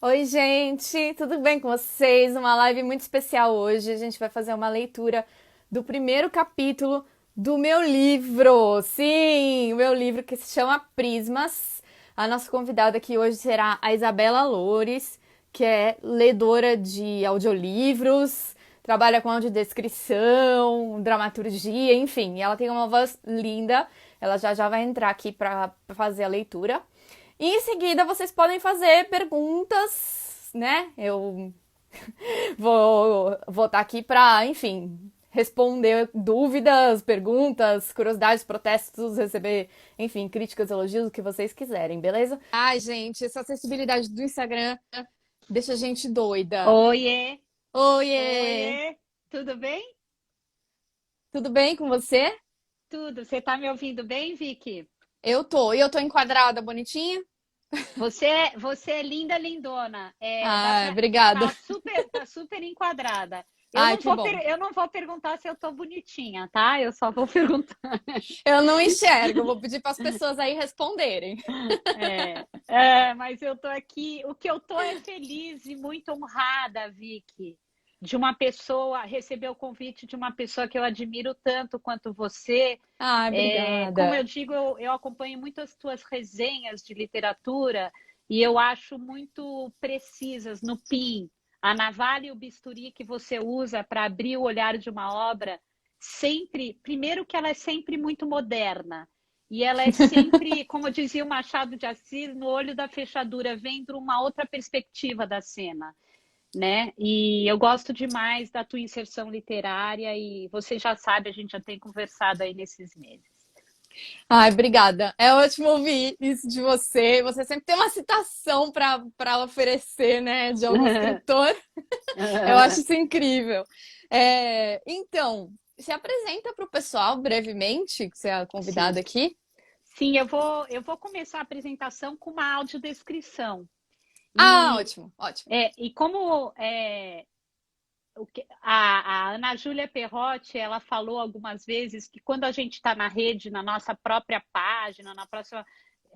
Oi, gente, tudo bem com vocês? Uma live muito especial hoje. A gente vai fazer uma leitura do primeiro capítulo do meu livro. Sim, o meu livro que se chama Prismas. A nossa convidada aqui hoje será a Isabela Loures, que é ledora de audiolivros, trabalha com audiodescrição, dramaturgia, enfim. E ela tem uma voz linda. Ela já vai entrar aqui para fazer a leitura. E em seguida vocês podem fazer perguntas, né? Eu vou estar aqui para, enfim, responder dúvidas, perguntas, curiosidades, protestos, receber, enfim, críticas, elogios, o que vocês quiserem, beleza? Ai, gente, essa acessibilidade do Instagram deixa a gente doida. Oiê, Oiê! oiê, tudo bem? Tudo bem com você? Tudo. Você tá me ouvindo bem, Vicky? Eu tô. E eu tô enquadrada, bonitinha? Você é linda, lindona. Ah, obrigada. Tá super enquadrada. Ai, que bom. Eu não vou perguntar se eu tô bonitinha, tá? Eu só vou perguntar. Eu não enxergo, eu vou pedir para as pessoas aí responderem. Mas eu tô aqui. O que eu tô é feliz e muito honrada, Vicky, de uma pessoa receber o convite de uma pessoa que eu admiro tanto quanto você. Ai, Como eu obrigada. digo, eu acompanho muito as tuas resenhas de literatura e eu acho muito precisas no PIN. A navalha e o bisturi que você usa para abrir o olhar de uma obra, sempre, primeiro que ela é sempre muito moderna, e ela é sempre, como dizia o Machado de Assis, no olho da fechadura, vendo uma outra perspectiva da cena, né? E eu gosto demais da tua inserção literária e você já sabe, a gente já tem conversado aí nesses meses. Ai, obrigada. É ótimo ouvir isso de você. Você sempre tem uma citação para oferecer, né, de algum escritor. Eu acho isso incrível. Então, se apresenta para o pessoal brevemente, que você é a convidada Sim, aqui. sim, eu vou começar a apresentação com uma audiodescrição. Ah, E, ótimo, ótimo. e como a Ana Júlia Perrotti, ela falou algumas vezes que quando a gente está na rede, na nossa própria página, na próxima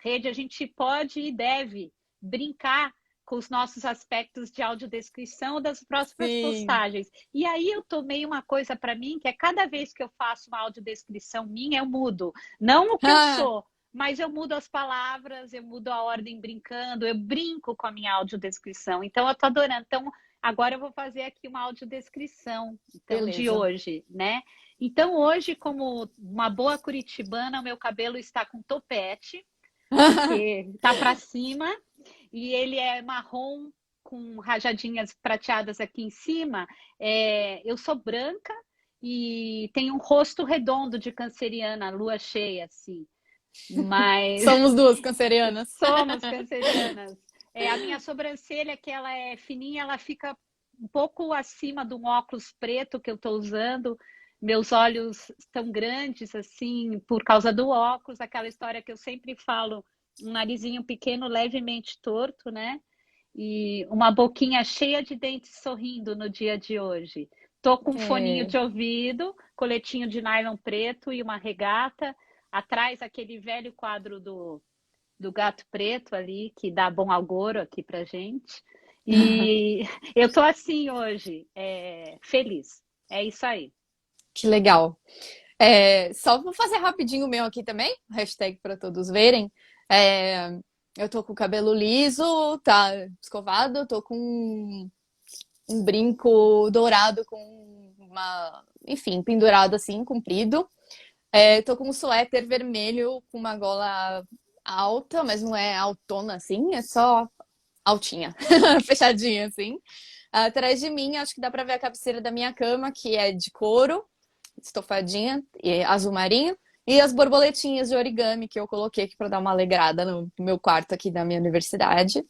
rede, a gente pode e deve brincar com os nossos aspectos de audiodescrição das próximas Sim. postagens. E aí eu tomei uma coisa para mim, que é cada vez que eu faço uma audiodescrição minha, eu mudo. Não o que eu Ah, sou, mas eu mudo as palavras, eu mudo a ordem brincando, eu brinco com a minha audiodescrição. Então, eu estou adorando. Então, agora eu vou fazer aqui uma audiodescrição, então, de beleza. hoje, né? Então, hoje, como uma boa curitibana, o meu cabelo está com topete, porque tá para cima, e ele é marrom com rajadinhas prateadas aqui em cima. Eu sou branca e tenho um rosto redondo de canceriana, lua cheia, assim. Mas Somos duas cancerianas. somos cancerianas. A minha sobrancelha, que ela é fininha, ela fica um pouco acima de um óculos preto que eu estou usando. Meus olhos estão grandes, assim, por causa do óculos. Aquela história que eu sempre falo, um narizinho pequeno, levemente torto, né? E uma boquinha cheia de dentes sorrindo no dia de hoje. Tô com um foninho É. de ouvido, coletinho de nylon preto e uma regata. Atrás, aquele velho quadro do gato preto ali, que dá bom agouro aqui pra gente. E eu tô assim hoje, feliz. É isso aí. Que legal. Só vou fazer rapidinho o meu aqui também, hashtag para todos verem. É, eu tô com o cabelo liso, tá escovado, tô com um brinco dourado com enfim, pendurado assim, comprido. Tô com um suéter vermelho com uma gola alta, mas não é altona assim, é só altinha, fechadinha assim. Atrás de mim, acho que dá pra ver a cabeceira da minha cama, que é de couro, estofadinha, e azul marinho. E as borboletinhas de origami que eu coloquei aqui para dar uma alegrada no meu quarto aqui da minha universidade.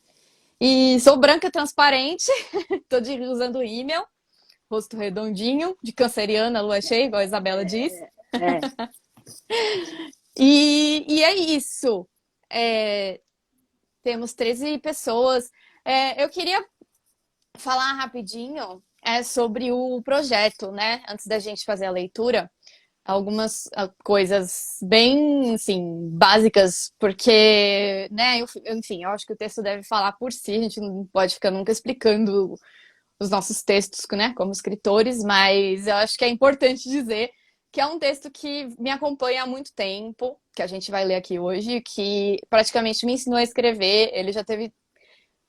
E sou branca transparente, tô usando rímel, rosto redondinho, de canceriana, lua cheia, igual a Isabela diz. É. E é isso. É, temos 13 pessoas. Eu queria falar rapidinho sobre o projeto, né? Antes da gente fazer a leitura. algumas coisas bem, assim, básicas, porque, né, enfim, eu acho que o texto deve falar por si, a gente não pode ficar nunca explicando os nossos textos, né, como escritores, mas eu acho que é importante dizer que é um texto que me acompanha há muito tempo, que a gente vai ler aqui hoje, que praticamente me ensinou a escrever. Ele já teve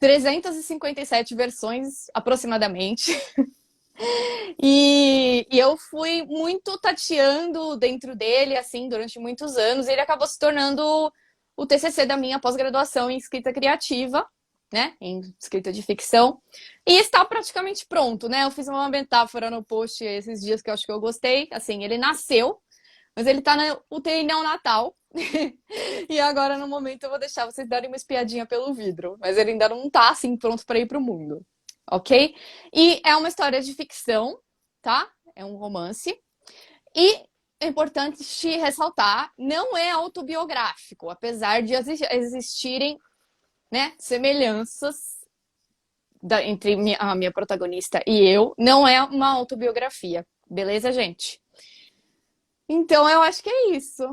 357 versões, aproximadamente. E eu fui muito tateando dentro dele, assim, durante muitos anos. E ele acabou se tornando o TCC da minha pós-graduação em escrita criativa, né? Em escrita de ficção. E está praticamente pronto, né? Eu fiz uma metáfora no post esses dias que eu acho que eu gostei. Assim, ele nasceu, mas ele tá na UTI neonatal. E agora, no momento, eu vou deixar vocês darem uma espiadinha pelo vidro. Mas ele ainda não tá, assim, pronto para ir pro mundo. Ok? E é uma história de ficção, tá? É um romance. E é importante ressaltar, não é autobiográfico, apesar de existirem, né, semelhanças entre a minha protagonista e eu, não é uma autobiografia. Beleza, gente? Então eu acho que é isso.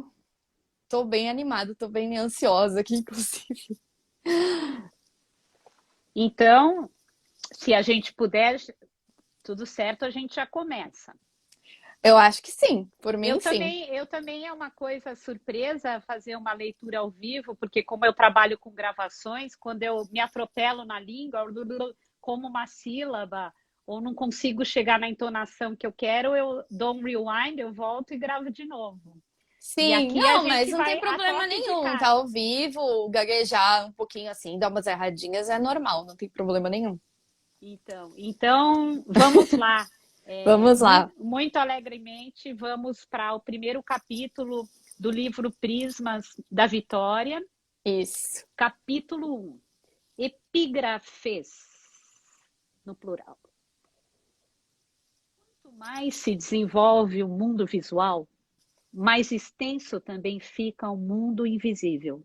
Tô bem animada, tô bem ansiosa aqui, inclusive. Então, se a gente puder, tudo certo, a gente já começa. Eu acho que sim, por mim sim. Eu também é uma coisa surpresa fazer uma leitura ao vivo, porque como eu trabalho com gravações, quando eu me atropelo na língua, como uma sílaba, ou não consigo chegar na entonação que eu quero, eu dou um rewind, eu volto e gravo de novo. E Sim, aqui a não, mas gente não tem vai a problema toque de nenhum. Tá caixa. ao vivo, gaguejar um pouquinho assim, dar umas erradinhas é normal, não tem problema nenhum. Então vamos lá. Vamos lá. Muito alegremente, vamos para o primeiro capítulo do livro Prismas da Vitória, Isso. capítulo 1, epígrafes, no plural. Quanto mais se desenvolve o mundo visual, mais extenso também fica o mundo invisível.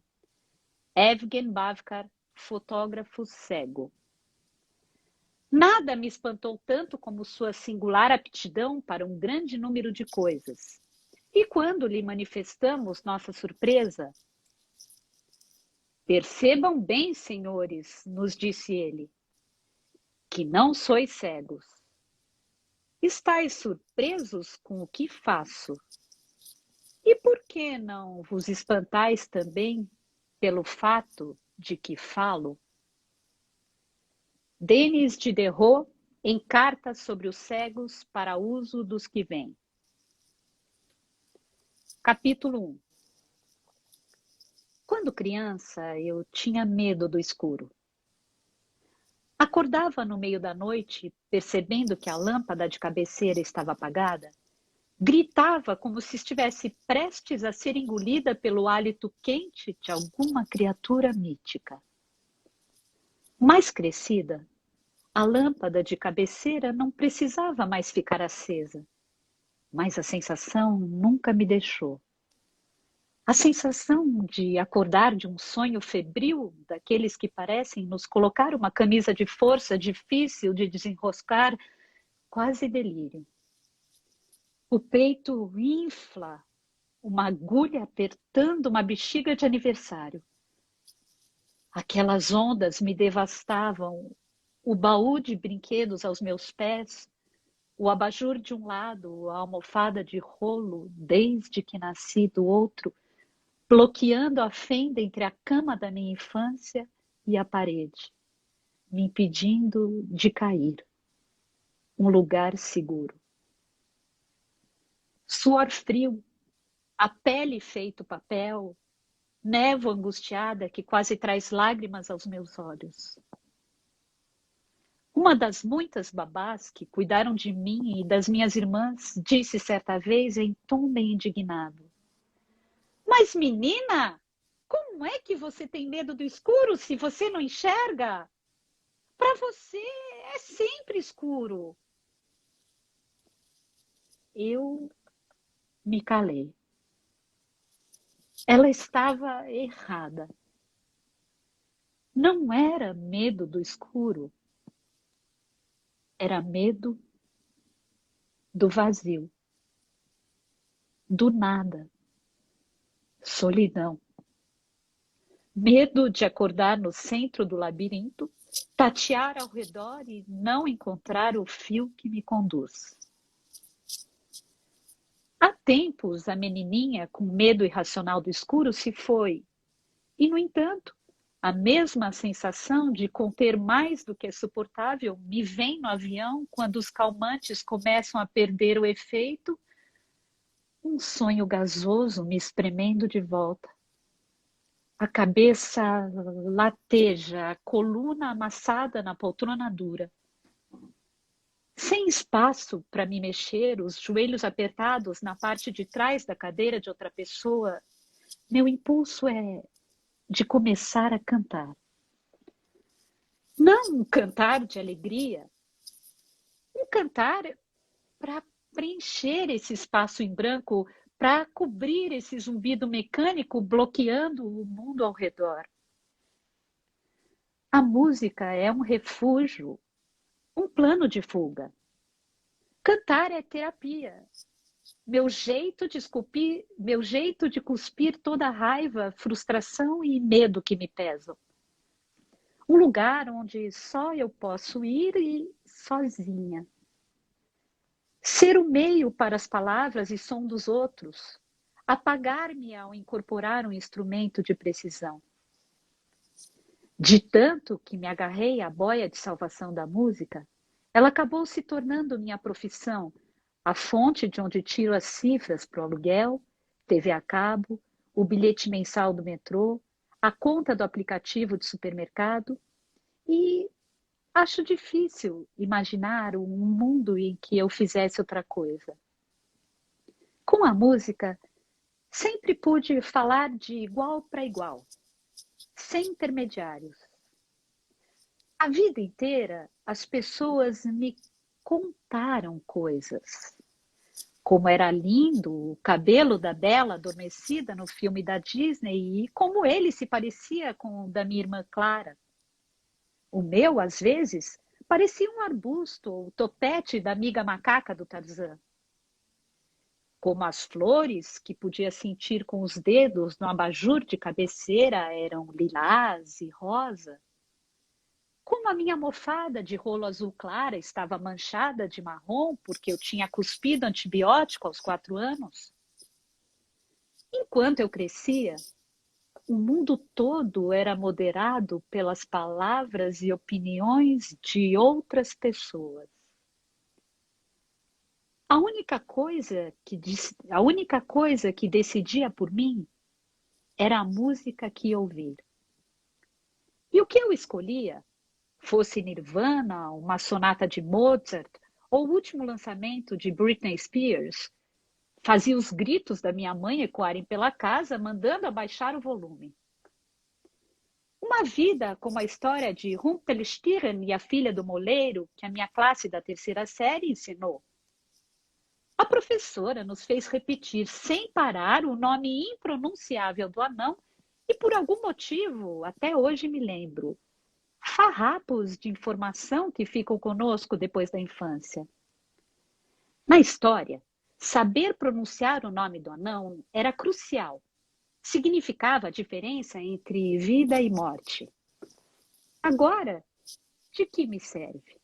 Evgen Bavkar, fotógrafo cego. Nada me espantou tanto como sua singular aptidão para um grande número de coisas. E quando lhe manifestamos nossa surpresa, percebam bem, senhores, nos disse ele, que não sois cegos. Estais surpresos com o que faço. E por que não vos espantais também pelo fato de que falo? Denis Diderot em Cartas sobre os Cegos para uso dos que vêm. Capítulo 1. Quando criança, eu tinha medo do escuro. Acordava no meio da noite, percebendo que a lâmpada de cabeceira estava apagada. Gritava como se estivesse prestes a ser engolida pelo hálito quente de alguma criatura mítica. Mais crescida, a lâmpada de cabeceira não precisava mais ficar acesa, mas a sensação nunca me deixou. A sensação de acordar de um sonho febril, daqueles que parecem nos colocar uma camisa de força difícil de desenroscar, quase delírio. O peito infla, uma agulha apertando uma bexiga de aniversário. Aquelas ondas me devastavam, o baú de brinquedos aos meus pés, o abajur de um lado, a almofada de rolo, desde que nasci do outro, bloqueando a fenda entre a cama da minha infância e a parede, me impedindo de cair. Um lugar seguro. Suor frio, a pele feito papel, névoa angustiada que quase traz lágrimas aos meus olhos. Uma das muitas babás que cuidaram de mim e das minhas irmãs disse certa vez em tom bem indignado: Mas, menina, como é que você tem medo do escuro se você não enxerga? Para você é sempre escuro. Eu me calei. Ela estava errada. Não era medo do escuro, era medo do vazio. Do nada. Solidão. Medo de acordar no centro do labirinto, tatear ao redor e não encontrar o fio que me conduz. Há tempos, a menininha, com medo irracional do escuro, se foi. E, no entanto, a mesma sensação de conter mais do que é suportável me vem no avião quando os calmantes começam a perder o efeito, um sonho gasoso me espremendo de volta. A cabeça lateja, a coluna amassada na poltrona dura. Sem espaço para me mexer, os joelhos apertados na parte de trás da cadeira de outra pessoa, meu impulso é de começar a cantar. Não um cantar de alegria, um cantar para preencher esse espaço em branco, para cobrir esse zumbido mecânico bloqueando o mundo ao redor. A música é um refúgio, um plano de fuga. Cantar é terapia. Meu jeito de cuspir toda a raiva, frustração e medo que me pesam. Um lugar onde só eu posso ir e sozinha. Ser o meio para as palavras e som dos outros. Apagar-me ao incorporar um instrumento de precisão. De tanto que me agarrei à boia de salvação da música, ela acabou se tornando minha profissão, a fonte de onde tiro as cifras para o aluguel, TV a cabo, o bilhete mensal do metrô, a conta do aplicativo de supermercado e acho difícil imaginar um mundo em que eu fizesse outra coisa. Com a música, sempre pude falar de igual para igual, sem intermediários. A vida inteira, as pessoas me contaram coisas. Como era lindo o cabelo da Bela adormecida no filme da Disney e como ele se parecia com o da minha irmã Clara. O meu, às vezes, parecia um arbusto ou topete da amiga macaca do Tarzan. Como as flores que podia sentir com os dedos no abajur de cabeceira eram lilás e rosa. Como a minha almofada de rolo azul clara estava manchada de marrom porque eu tinha cuspido antibiótico aos 4 anos. Enquanto eu crescia, o mundo todo era moderado pelas palavras e opiniões de outras pessoas. A única coisa que decidia por mim era a música que ia ouvir. E o que eu escolhia, fosse Nirvana, uma sonata de Mozart ou o último lançamento de Britney Spears, fazia os gritos da minha mãe ecoarem pela casa, mandando abaixar o volume. Uma vida como a história de Rumpelstiltskin e a filha do moleiro, que a minha classe da 3ª série ensinou. A professora nos fez repetir sem parar o nome impronunciável do anão e, por algum motivo, até hoje me lembro, farrapos de informação que ficam conosco depois da infância. Na história, saber pronunciar o nome do anão era crucial. Significava a diferença entre vida e morte. Agora, de que me serve?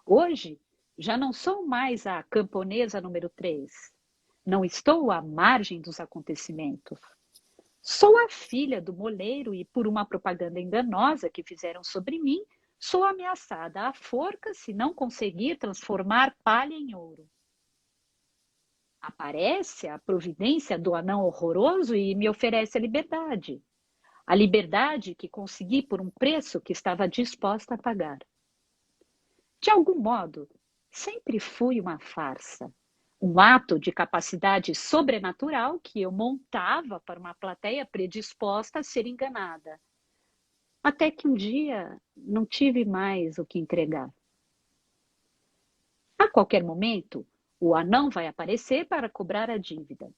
Hoje, já não sou mais a camponesa número 3. Não estou à margem dos acontecimentos. Sou a filha do moleiro e, por uma propaganda enganosa que fizeram sobre mim, sou ameaçada à forca se não conseguir transformar palha em ouro. Aparece a providência do anão horroroso e me oferece a liberdade. A liberdade que consegui por um preço que estava disposta a pagar. De algum modo, sempre fui uma farsa. Um ato de capacidade sobrenatural que eu montava para uma plateia predisposta a ser enganada. Até que um dia não tive mais o que entregar. A qualquer momento, o anão vai aparecer para cobrar a dívida.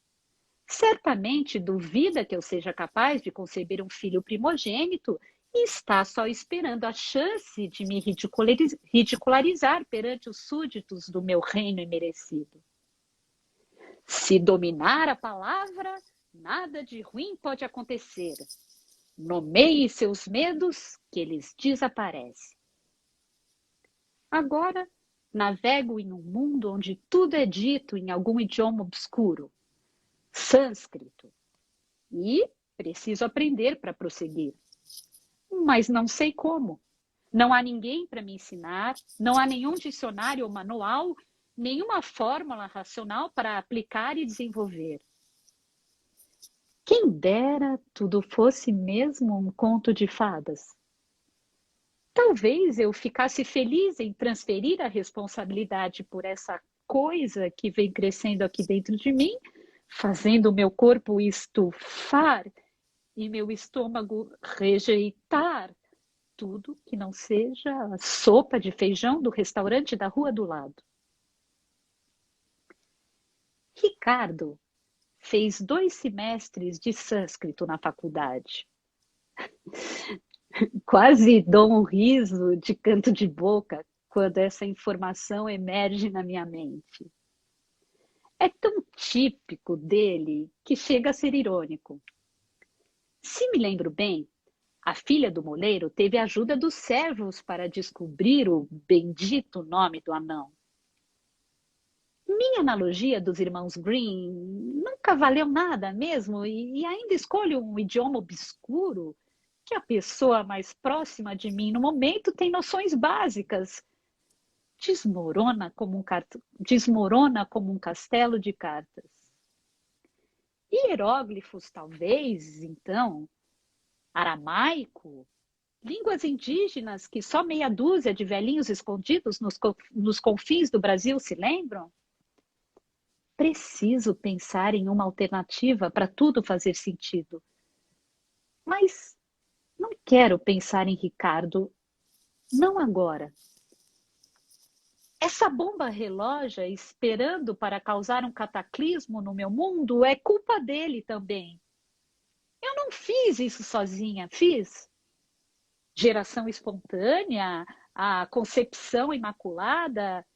Certamente duvida que eu seja capaz de conceber um filho primogênito e está só esperando a chance de me ridicularizar perante os súditos do meu reino imerecido. Se dominar a palavra, nada de ruim pode acontecer. Nomeie seus medos, que eles desaparecem. Agora, navego em um mundo onde tudo é dito em algum idioma obscuro, sânscrito, e preciso aprender para prosseguir. Mas não sei como. Não há ninguém para me ensinar, não há nenhum dicionário ou manual, nenhuma fórmula racional para aplicar e desenvolver. Quem dera tudo fosse mesmo um conto de fadas. Talvez eu ficasse feliz em transferir a responsabilidade por essa coisa que vem crescendo aqui dentro de mim, fazendo o meu corpo estufar e meu estômago rejeitar tudo que não seja a sopa de feijão do restaurante da rua do lado. Ricardo fez 2 semestres de sânscrito na faculdade. Quase dou um riso de canto de boca quando essa informação emerge na minha mente. É tão típico dele que chega a ser irônico. Se me lembro bem, a filha do moleiro teve a ajuda dos servos para descobrir o bendito nome do anão. Minha analogia dos irmãos Green nunca valeu nada mesmo e ainda escolho um idioma obscuro que a pessoa mais próxima de mim no momento tem noções básicas. Desmorona como um castelo de cartas. Hieróglifos, talvez, então, aramaico, línguas indígenas que só meia dúzia de velhinhos escondidos nos confins do Brasil se lembram? Preciso pensar em uma alternativa para tudo fazer sentido. Mas não quero pensar em Ricardo, não agora. Essa bomba relógio esperando para causar um cataclismo no meu mundo é culpa dele também. Eu não fiz isso sozinha, fiz? Geração espontânea, a concepção imaculada.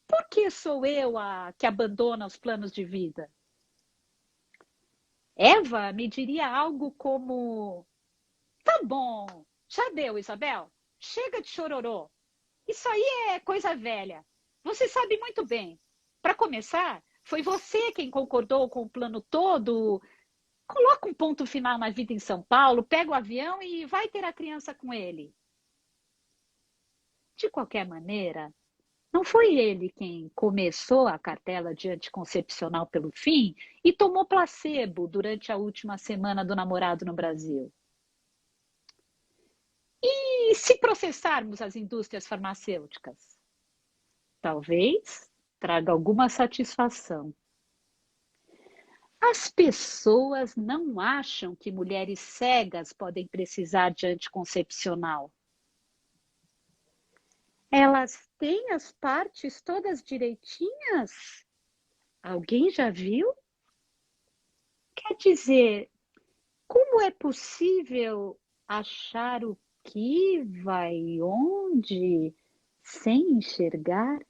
Por que sou eu a que abandona os planos de vida? Eva me diria algo como: tá bom, já deu, Isabel. Chega de chororô. Isso aí é coisa velha. Você sabe muito bem. Para começar, foi você quem concordou com o plano todo. Coloca um ponto final na vida em São Paulo, pega o avião e vai ter a criança com ele. De qualquer maneira, não foi ele quem começou a cartela de anticoncepcional pelo fim e tomou placebo durante a última semana do namorado no Brasil. E se processarmos as indústrias farmacêuticas? Talvez traga alguma satisfação. As pessoas não acham que mulheres cegas podem precisar de anticoncepcional. Elas têm as partes todas direitinhas? Alguém já viu? Quer dizer, como é possível achar o que vai onde sem enxergar?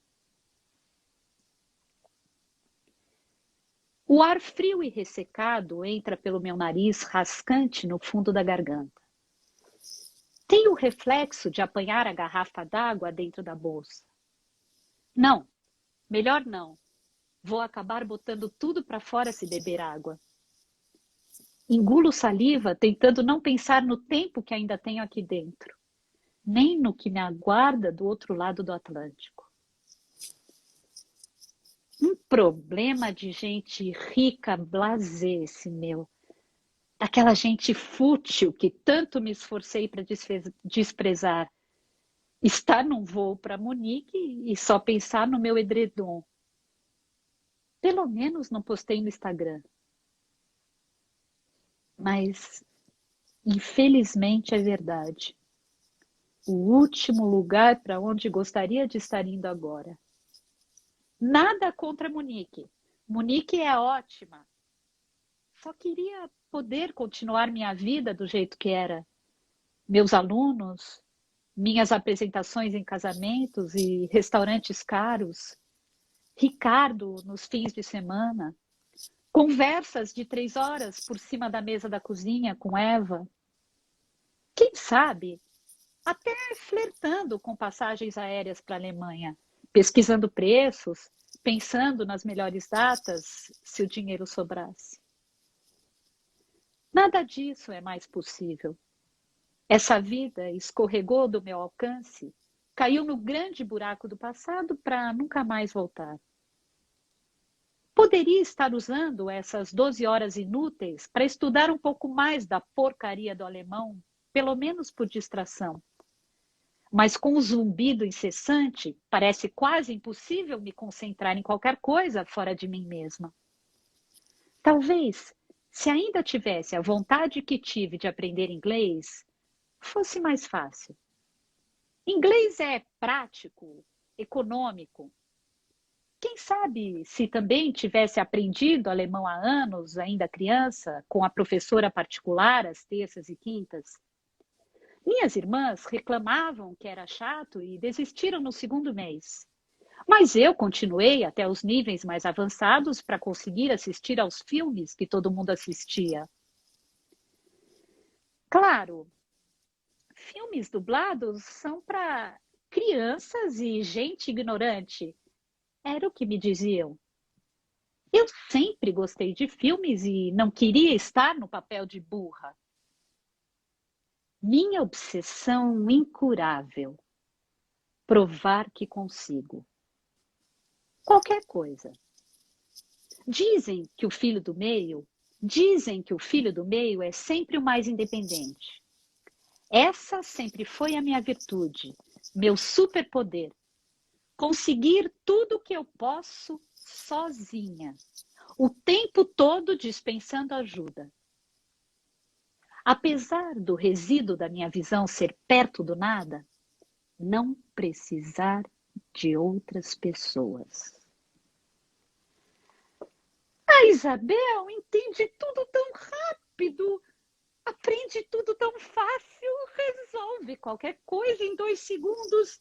O ar frio e ressecado entra pelo meu nariz rascante no fundo da garganta. Tem o reflexo de apanhar a garrafa d'água dentro da bolsa. Não, melhor não. Vou acabar botando tudo para fora se beber água. Engulo saliva, tentando não pensar no tempo que ainda tenho aqui dentro, nem no que me aguarda do outro lado do Atlântico. Um problema de gente rica, blasé esse meu. Daquela gente fútil que tanto me esforcei para desprezar. Estar num voo para Munique e só pensar no meu edredom. Pelo menos não postei no Instagram. Mas, infelizmente, é verdade. O último lugar para onde gostaria de estar indo agora. Nada contra Munique. Munique é ótima. Só queria poder continuar minha vida do jeito que era. Meus alunos, minhas apresentações em casamentos e restaurantes caros, Ricardo nos fins de semana. Conversas de 3 horas por cima da mesa da cozinha com Eva. Quem sabe, até flertando com passagens aéreas para a Alemanha, pesquisando preços, pensando nas melhores datas, se o dinheiro sobrasse. Nada disso é mais possível. Essa vida escorregou do meu alcance, caiu no grande buraco do passado para nunca mais voltar. Poderia estar usando essas 12 horas inúteis para estudar um pouco mais da porcaria do alemão, pelo menos por distração. Mas com o zumbido incessante, parece quase impossível me concentrar em qualquer coisa fora de mim mesma. Talvez, se ainda tivesse a vontade que tive de aprender inglês, fosse mais fácil. Inglês é prático, econômico. Quem sabe se também tivesse aprendido alemão há anos, ainda criança, com a professora particular às terças e quintas. Minhas irmãs reclamavam que era chato e desistiram no segundo mês. Mas eu continuei até os níveis mais avançados para conseguir assistir aos filmes que todo mundo assistia. Claro, filmes dublados são para crianças e gente ignorante. Era o que me diziam. Eu sempre gostei de filmes e não queria estar no papel de burra. Minha obsessão incurável. Provar que consigo. Qualquer coisa. Dizem que o filho do meio é sempre o mais independente. Essa sempre foi a minha virtude, meu superpoder. Conseguir tudo o que eu posso sozinha, o tempo todo dispensando ajuda. Apesar do resíduo da minha visão ser perto do nada, não precisar de outras pessoas. A Isabel entende tudo tão rápido, aprende tudo tão fácil, resolve qualquer coisa em 2 segundos.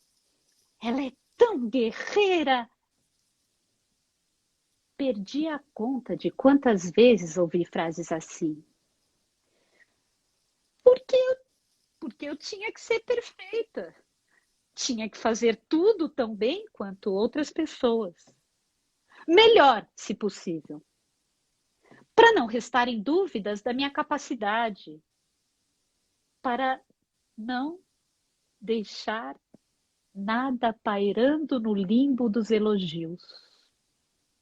Ela é tão guerreira. Perdi a conta de quantas vezes ouvi frases assim. Porque eu tinha que ser perfeita. Tinha que fazer tudo tão bem quanto outras pessoas. Melhor, se possível. Para não restarem dúvidas da minha capacidade. Para não deixar nada pairando no limbo dos elogios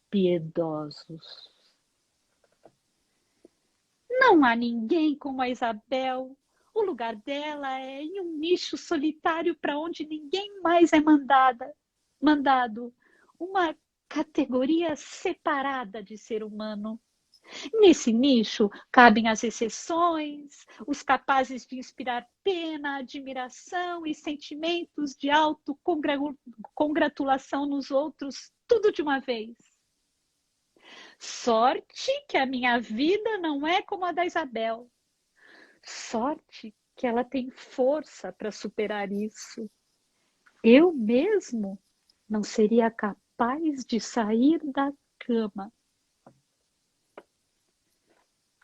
piedosos. Não há ninguém como a Isabel. O lugar dela é em um nicho solitário para onde ninguém mais é mandado. Uma categoria separada de ser humano. Nesse nicho cabem as exceções, os capazes de inspirar pena, admiração e sentimentos de autocongratulação nos outros, tudo de uma vez. Sorte que a minha vida não é como a da Isabel. Sorte que ela tem força para superar isso. Eu mesmo não seria capaz de sair da cama.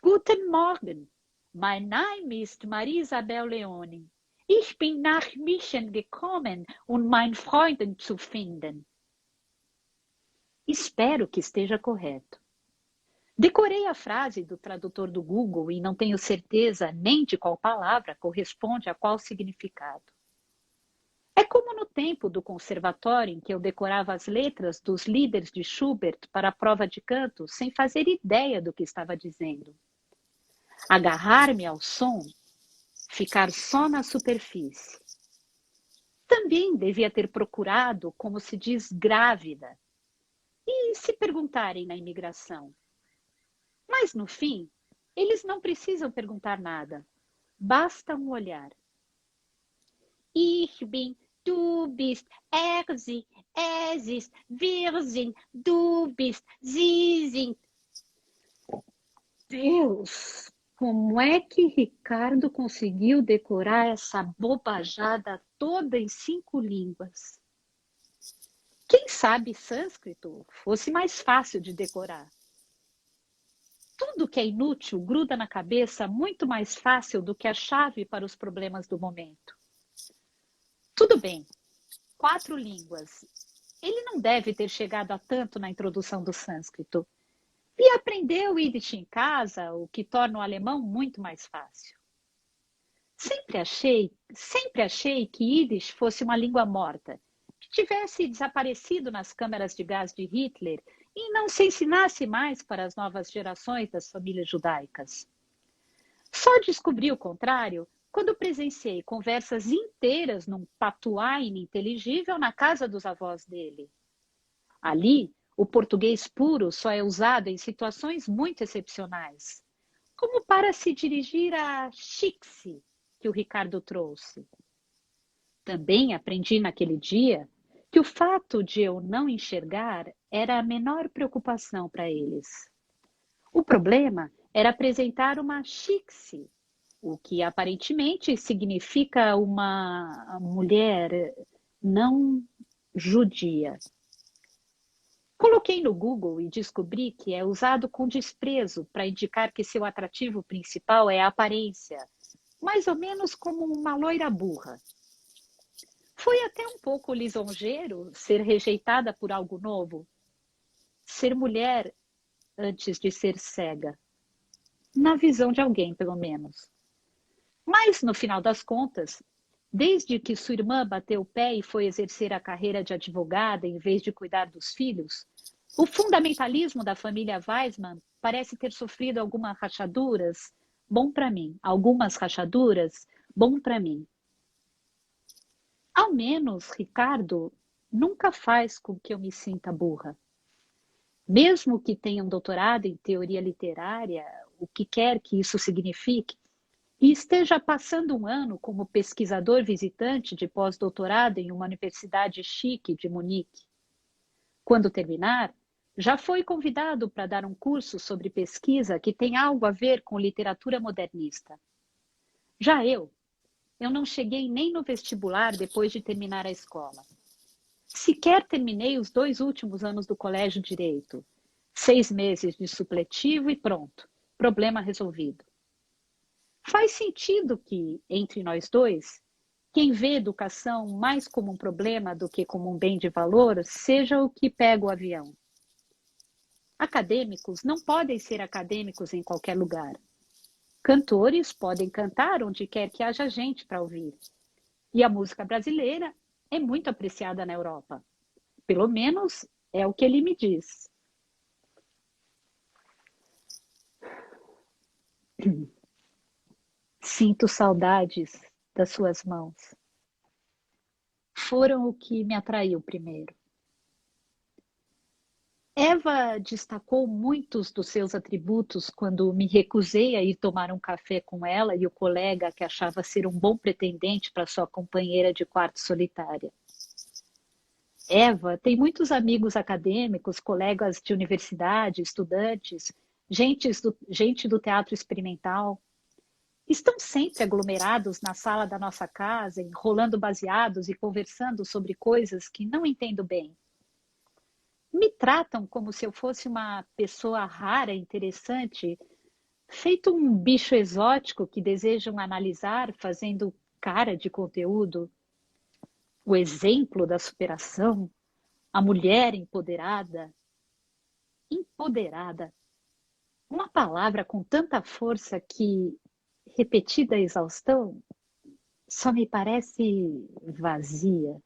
Guten Morgen, mein Name ist Maria Isabel Leone. Ich bin nach München gekommen, um meinen Freunden zu finden. Espero que esteja correto. Decorei a frase do tradutor do Google e não tenho certeza nem de qual palavra corresponde a qual significado. É como no tempo do conservatório em que eu decorava as letras dos líderes de Schubert para a prova de canto sem fazer ideia do que estava dizendo. Agarrar-me ao som, ficar só na superfície. Também devia ter procurado, como se diz, grávida. E se perguntarem na imigração? Mas, no fim, eles não precisam perguntar nada. Basta um olhar. Ich bin, du bist, er, sie, es ist, wir sind, du bist, sie sind. Deus, como é que Ricardo conseguiu decorar essa bobajada toda em 5 línguas? Quem sabe sânscrito fosse mais fácil de decorar. Tudo que é inútil gruda na cabeça muito mais fácil do que a chave para os problemas do momento. Tudo bem, 4 línguas. Ele não deve ter chegado a tanto na introdução do sânscrito. E aprendeu Yiddish em casa, o que torna o alemão muito mais fácil. Sempre achei que Yiddish fosse uma língua morta, que tivesse desaparecido nas câmaras de gás de Hitler e não se ensinasse mais para as novas gerações das famílias judaicas. Só descobri o contrário quando presenciei conversas inteiras num patuá ininteligível na casa dos avós dele. Ali, o português puro só é usado em situações muito excepcionais, como para se dirigir a Chixi, que o Ricardo trouxe. Também aprendi naquele dia que o fato de eu não enxergar era a menor preocupação para eles. O problema era apresentar uma Chixi, o que aparentemente significa uma mulher não judia. Coloquei no Google e descobri que é usado com desprezo para indicar que seu atrativo principal é a aparência, mais ou menos como uma loira burra. Foi até um pouco lisonjeiro ser rejeitada por algo novo. Ser mulher antes de ser cega. Na visão de alguém, pelo menos. Mas, no final das contas, desde que sua irmã bateu o pé e foi exercer a carreira de advogada em vez de cuidar dos filhos, o fundamentalismo da família Weissmann parece ter sofrido algumas rachaduras. Bom para mim. Algumas rachaduras. Bom para mim. Ao menos, Ricardo nunca faz com que eu me sinta burra. Mesmo que tenha um doutorado em teoria literária, o que quer que isso signifique, e esteja passando um ano como pesquisador visitante de pós-doutorado em uma universidade chique de Munique. Quando terminar, já foi convidado para dar um curso sobre pesquisa que tem algo a ver com literatura modernista. Já eu não cheguei nem no vestibular depois de terminar a escola. Sequer terminei os 2 últimos anos do colégio direito. 6 meses de supletivo e pronto. Problema resolvido. Faz sentido que, entre nós dois, quem vê educação mais como um problema do que como um bem de valor, seja o que pega o avião. Acadêmicos não podem ser acadêmicos em qualquer lugar. Cantores podem cantar onde quer que haja gente para ouvir. E a música brasileira é muito apreciada na Europa. Pelo menos é o que ele me diz. Sinto saudades das suas mãos. Foram o que me atraiu primeiro. Eva destacou muitos dos seus atributos quando me recusei a ir tomar um café com ela e o colega que achava ser um bom pretendente para sua companheira de quarto solitária. Eva tem muitos amigos acadêmicos, colegas de universidade, estudantes, gente do teatro experimental. Estão sempre aglomerados na sala da nossa casa, enrolando baseados e conversando sobre coisas que não entendo bem. Me tratam como se eu fosse uma pessoa rara, interessante, feito um bicho exótico que desejam analisar fazendo cara de conteúdo. O exemplo da superação, a mulher empoderada. Empoderada. Uma palavra com tanta força que, repetida a exaustão, só me parece vazia.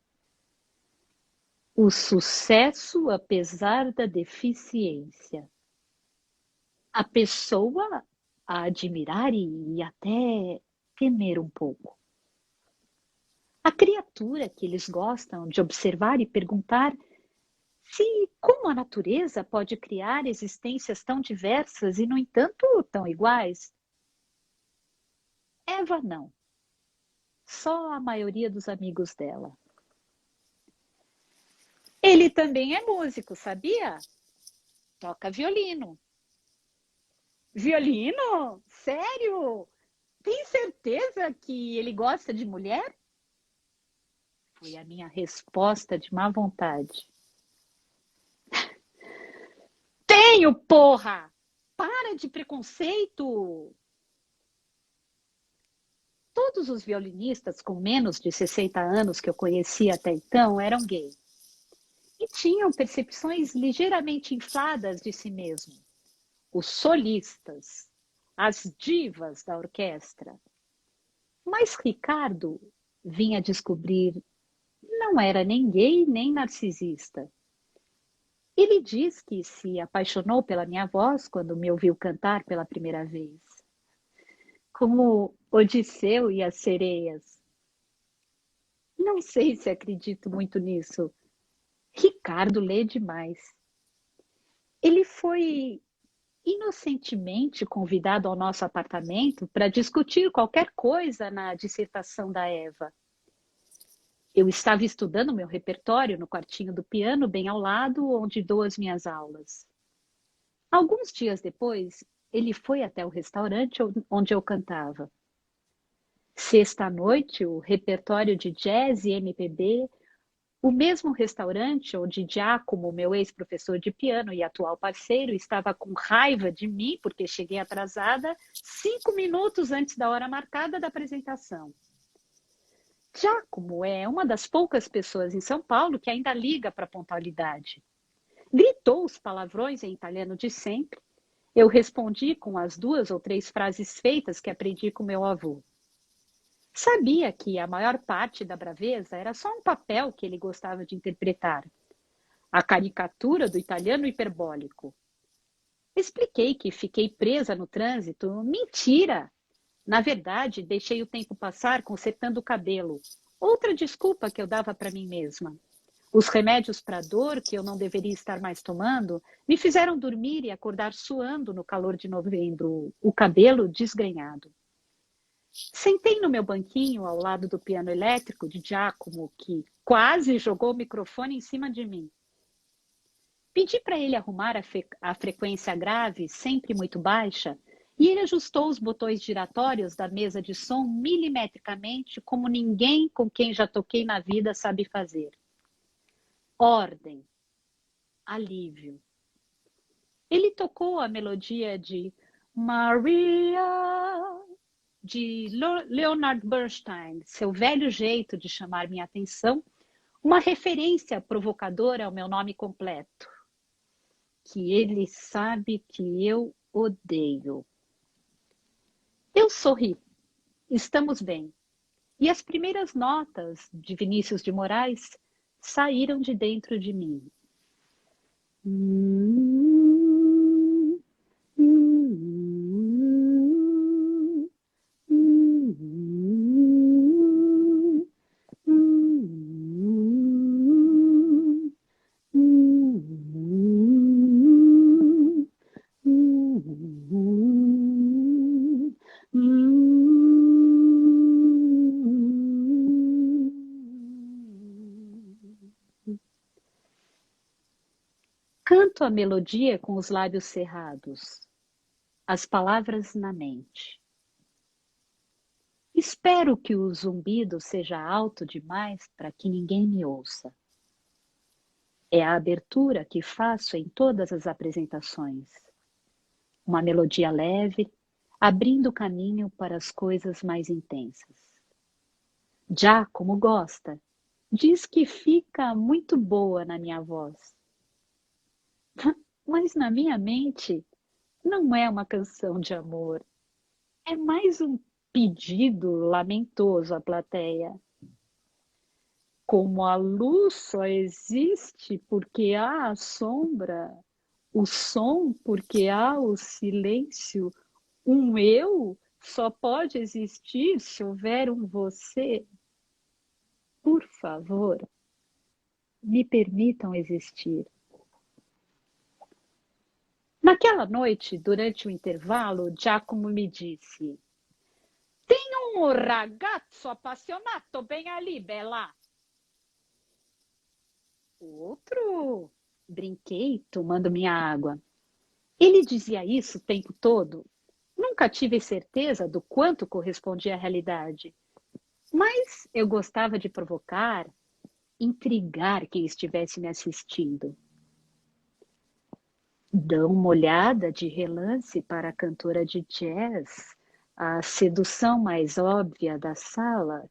O sucesso apesar da deficiência. A pessoa a admirar e até temer um pouco. A criatura que eles gostam de observar e perguntar se como a natureza pode criar existências tão diversas e, no entanto, tão iguais. Eva não. Só a maioria dos amigos dela. Ele também é músico, sabia? Toca violino. Violino? Sério? Tem certeza que ele gosta de mulher? Foi a minha resposta de má vontade. Tenho, porra! para de preconceito! Todos os violinistas com menos de 60 anos que eu conhecia até então eram gays e tinham percepções ligeiramente infladas de si mesmos. Os solistas, as divas da orquestra. Mas Ricardo vinha descobrir não era nem gay nem narcisista. Ele diz que se apaixonou pela minha voz quando me ouviu cantar pela primeira vez. Como Odisseu e as sereias. Não sei se acredito muito nisso. Ricardo lê demais. Ele foi inocentemente convidado ao nosso apartamento para discutir qualquer coisa na dissertação da Eva. Eu estava estudando meu repertório no quartinho do piano, bem ao lado, onde dou as minhas aulas. Alguns dias depois, ele foi até o restaurante onde eu cantava. Sexta-noite, o repertório de jazz e MPB, o mesmo restaurante onde Giacomo, meu ex-professor de piano e atual parceiro, estava com raiva de mim porque cheguei atrasada 5 minutos antes da hora marcada da apresentação. Giacomo é uma das poucas pessoas em São Paulo que ainda liga para a pontualidade. Gritou os palavrões em italiano de sempre. Eu respondi com as 2 ou 3 frases feitas que aprendi com meu avô. Sabia que a maior parte da braveza era só um papel que ele gostava de interpretar. A caricatura do italiano hiperbólico. Expliquei que fiquei presa no trânsito. Mentira! Na verdade, deixei o tempo passar consertando o cabelo. Outra desculpa que eu dava para mim mesma. Os remédios para dor, que eu não deveria estar mais tomando, me fizeram dormir e acordar suando no calor de novembro, o cabelo desgrenhado. Sentei no meu banquinho ao lado do piano elétrico de Giacomo, que quase jogou o microfone em cima de mim. Pedi para ele arrumar a frequência grave, sempre muito baixa, e ele ajustou os botões giratórios da mesa de som milimetricamente, como ninguém com quem já toquei na vida sabe fazer. Ordem, alívio. Ele tocou a melodia de Maria, de Leonard Bernstein, seu velho jeito de chamar minha atenção, uma referência provocadora ao meu nome completo, que ele sabe que eu odeio. Eu sorri. Estamos bem. E as primeiras notas de Vinícius de Moraes saíram de dentro de mim. Canto a melodia com os lábios cerrados, as palavras na mente. Espero que o zumbido seja alto demais para que ninguém me ouça. É a abertura que faço em todas as apresentações. Uma melodia leve, abrindo caminho para as coisas mais intensas. Giacomo gosta, diz que fica muito boa na minha voz. Mas na minha mente não é uma canção de amor. É mais um pedido lamentoso à plateia. Como a luz só existe porque há a sombra, o som porque há o silêncio, um eu só pode existir se houver um você. Por favor, me permitam existir. Naquela noite, durante o intervalo, Giacomo me disse: tem um ragazzo appassionato bem ali, Bela. Outro? Brinquei, tomando minha água. Ele dizia isso o tempo todo. Nunca tive certeza do quanto correspondia à realidade. Mas eu gostava de provocar, intrigar quem estivesse me assistindo. Dão uma olhada de relance para a cantora de jazz, a sedução mais óbvia da sala,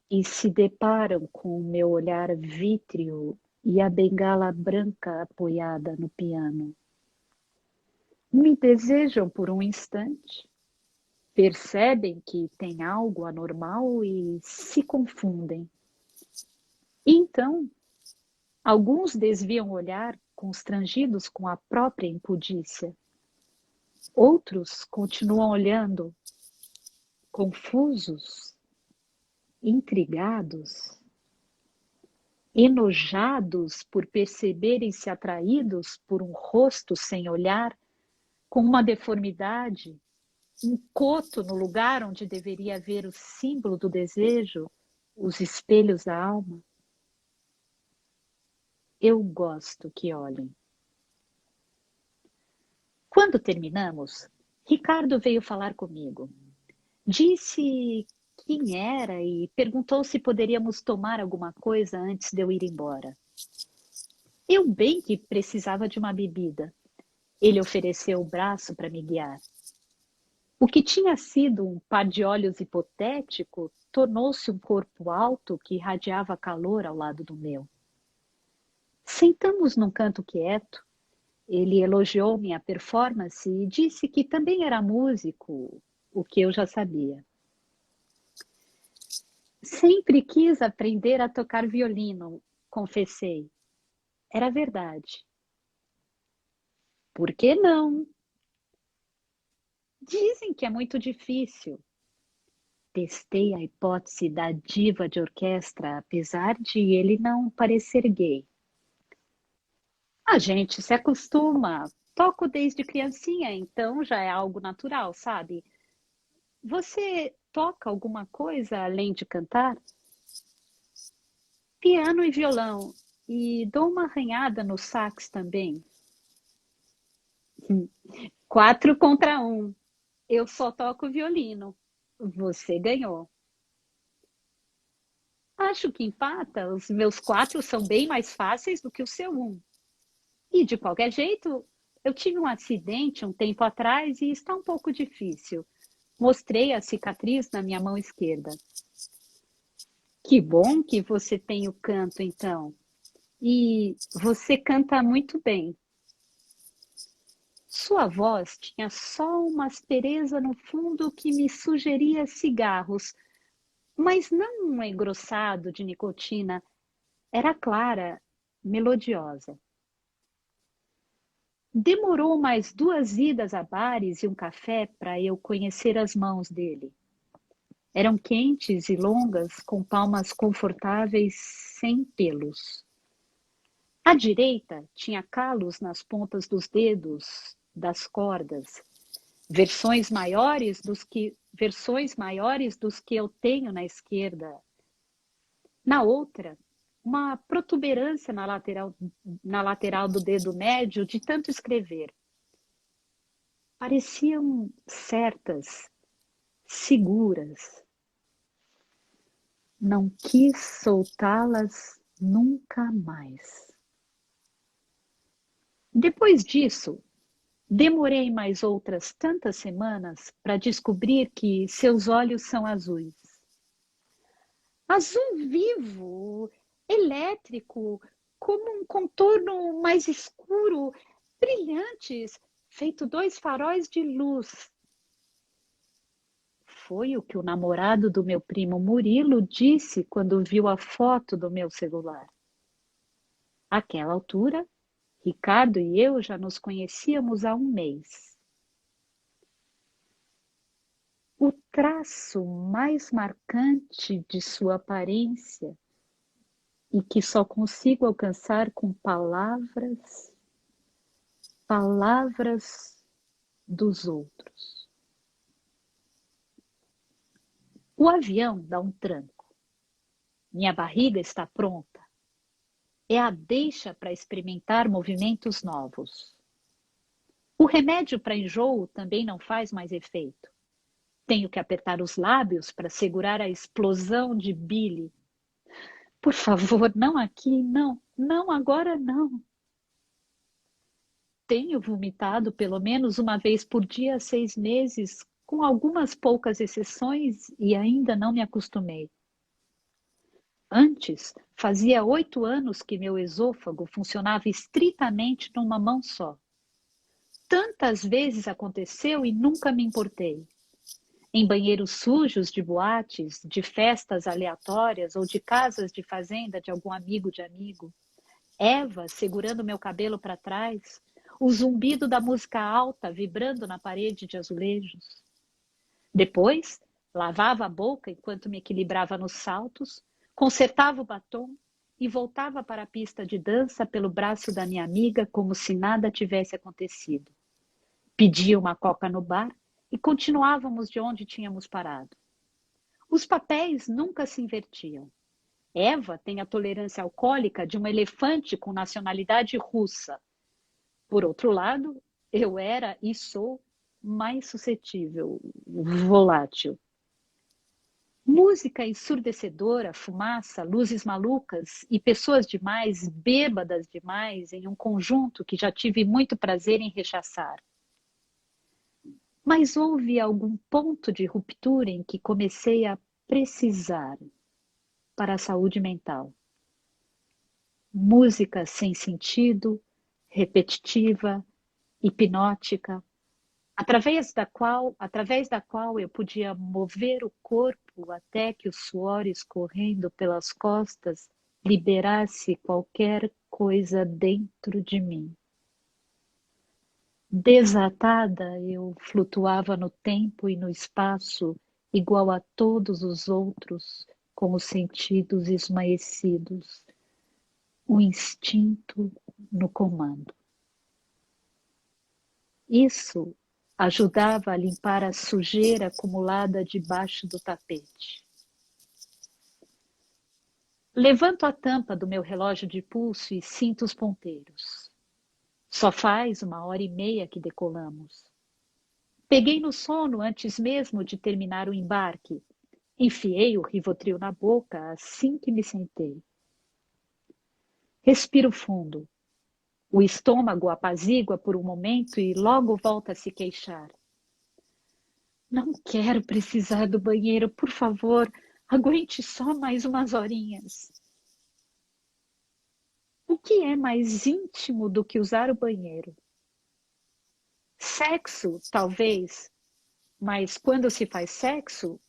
e se deparam com o meu olhar vítreo e a bengala branca apoiada no piano. Me desejam por um instante, percebem que tem algo anormal e se confundem. E então, alguns desviam o olhar, constrangidos com a própria impudícia. Outros continuam olhando, confusos, intrigados, enojados por perceberem-se atraídos por um rosto sem olhar, com uma deformidade, um coto no lugar onde deveria haver o símbolo do desejo, os espelhos da alma. Eu gosto que olhem. Quando terminamos, Ricardo veio falar comigo. Disse quem era e perguntou se poderíamos tomar alguma coisa antes de eu ir embora. Eu bem que precisava de uma bebida. Ele ofereceu o braço para me guiar. O que tinha sido um par de olhos hipotético tornou-se um corpo alto que irradiava calor ao lado do meu. Sentamos num canto quieto. Ele elogiou minha performance e disse que também era músico, o que eu já sabia. Sempre quis aprender a tocar violino, confessei. Era verdade. Por que não? Dizem que é muito difícil. Testei a hipótese da diva de orquestra, apesar de ele não parecer gay. A gente se acostuma. Toco desde criancinha, então já é algo natural, sabe? Você toca alguma coisa além de cantar? Piano e violão. E dou uma arranhada no sax também. 4 contra 1. Eu só toco violino. Você ganhou. Acho que empata. Os meus 4 são bem mais fáceis do que o seu 1. E de qualquer jeito, eu tive um acidente um tempo atrás e está um pouco difícil. Mostrei a cicatriz na minha mão esquerda. Que bom que você tem o canto, então. E você canta muito bem. Sua voz tinha só uma aspereza no fundo que me sugeria cigarros, mas não um engrossado de nicotina. Era clara, melodiosa. Demorou mais 2 idas a bares e um café para eu conhecer as mãos dele. Eram quentes e longas, com palmas confortáveis, sem pelos. À direita tinha calos nas pontas dos dedos, das cordas, versões maiores dos que eu tenho na esquerda. Na outra, uma protuberância na lateral do dedo médio de tanto escrever. Pareciam certas, seguras. Não quis soltá-las nunca mais. Depois disso, demorei mais outras tantas semanas para descobrir que seus olhos são azuis. Azul vivo, elétrico, como um contorno mais escuro, brilhantes, feito 2 faróis de luz. Foi o que o namorado do meu primo Murilo disse quando viu a foto do meu celular. Àquela altura, Ricardo e eu já nos conhecíamos há um mês. O traço mais marcante de sua aparência e que só consigo alcançar com palavras dos outros. O avião dá um tranco. Minha barriga está pronta. É a deixa para experimentar movimentos novos. O remédio para enjoo também não faz mais efeito. Tenho que apertar os lábios para segurar a explosão de bile. Por favor, não aqui, não, não agora não. tenho vomitado pelo menos uma vez por dia há 6 meses, com algumas poucas exceções, e ainda não me acostumei. Antes, fazia 8 anos que meu esôfago funcionava estritamente numa mão só. Tantas vezes aconteceu e nunca me importei. Em banheiros sujos de boates, de festas aleatórias ou de casas de fazenda de algum amigo de amigo. Eva segurando meu cabelo para trás, o zumbido da música alta vibrando na parede de azulejos. Depois, lavava a boca enquanto me equilibrava nos saltos, consertava o batom e voltava para a pista de dança pelo braço da minha amiga como se nada tivesse acontecido. Pedia uma coca no bar e continuávamos de onde tínhamos parado. Os papéis nunca se invertiam. Eva tem a tolerância alcoólica de um elefante com nacionalidade russa. Por outro lado, eu era e sou mais suscetível, volátil. Música ensurdecedora, fumaça, luzes malucas e pessoas demais, bêbadas demais, em um conjunto que já tive muito prazer em rechaçar. Mas houve algum ponto de ruptura em que comecei a precisar para a saúde mental. Música sem sentido, repetitiva, hipnótica, através da qual eu podia mover o corpo até que o suor escorrendo pelas costas liberasse qualquer coisa dentro de mim. Desatada, eu flutuava no tempo e no espaço, igual a todos os outros, com os sentidos esmaecidos, o instinto no comando. Isso ajudava a limpar a sujeira acumulada debaixo do tapete. Levanto a tampa do meu relógio de pulso e sinto os ponteiros. Só faz 1h30 que decolamos. Peguei no sono antes mesmo de terminar o embarque. Enfiei o Rivotril na boca assim que me sentei. Respiro fundo. O estômago apazigua por um momento e logo volta a se queixar. Não quero precisar do banheiro, por favor, aguente só mais umas horinhas. O que é mais íntimo do que usar o banheiro? Sexo, talvez, mas quando se faz sexo,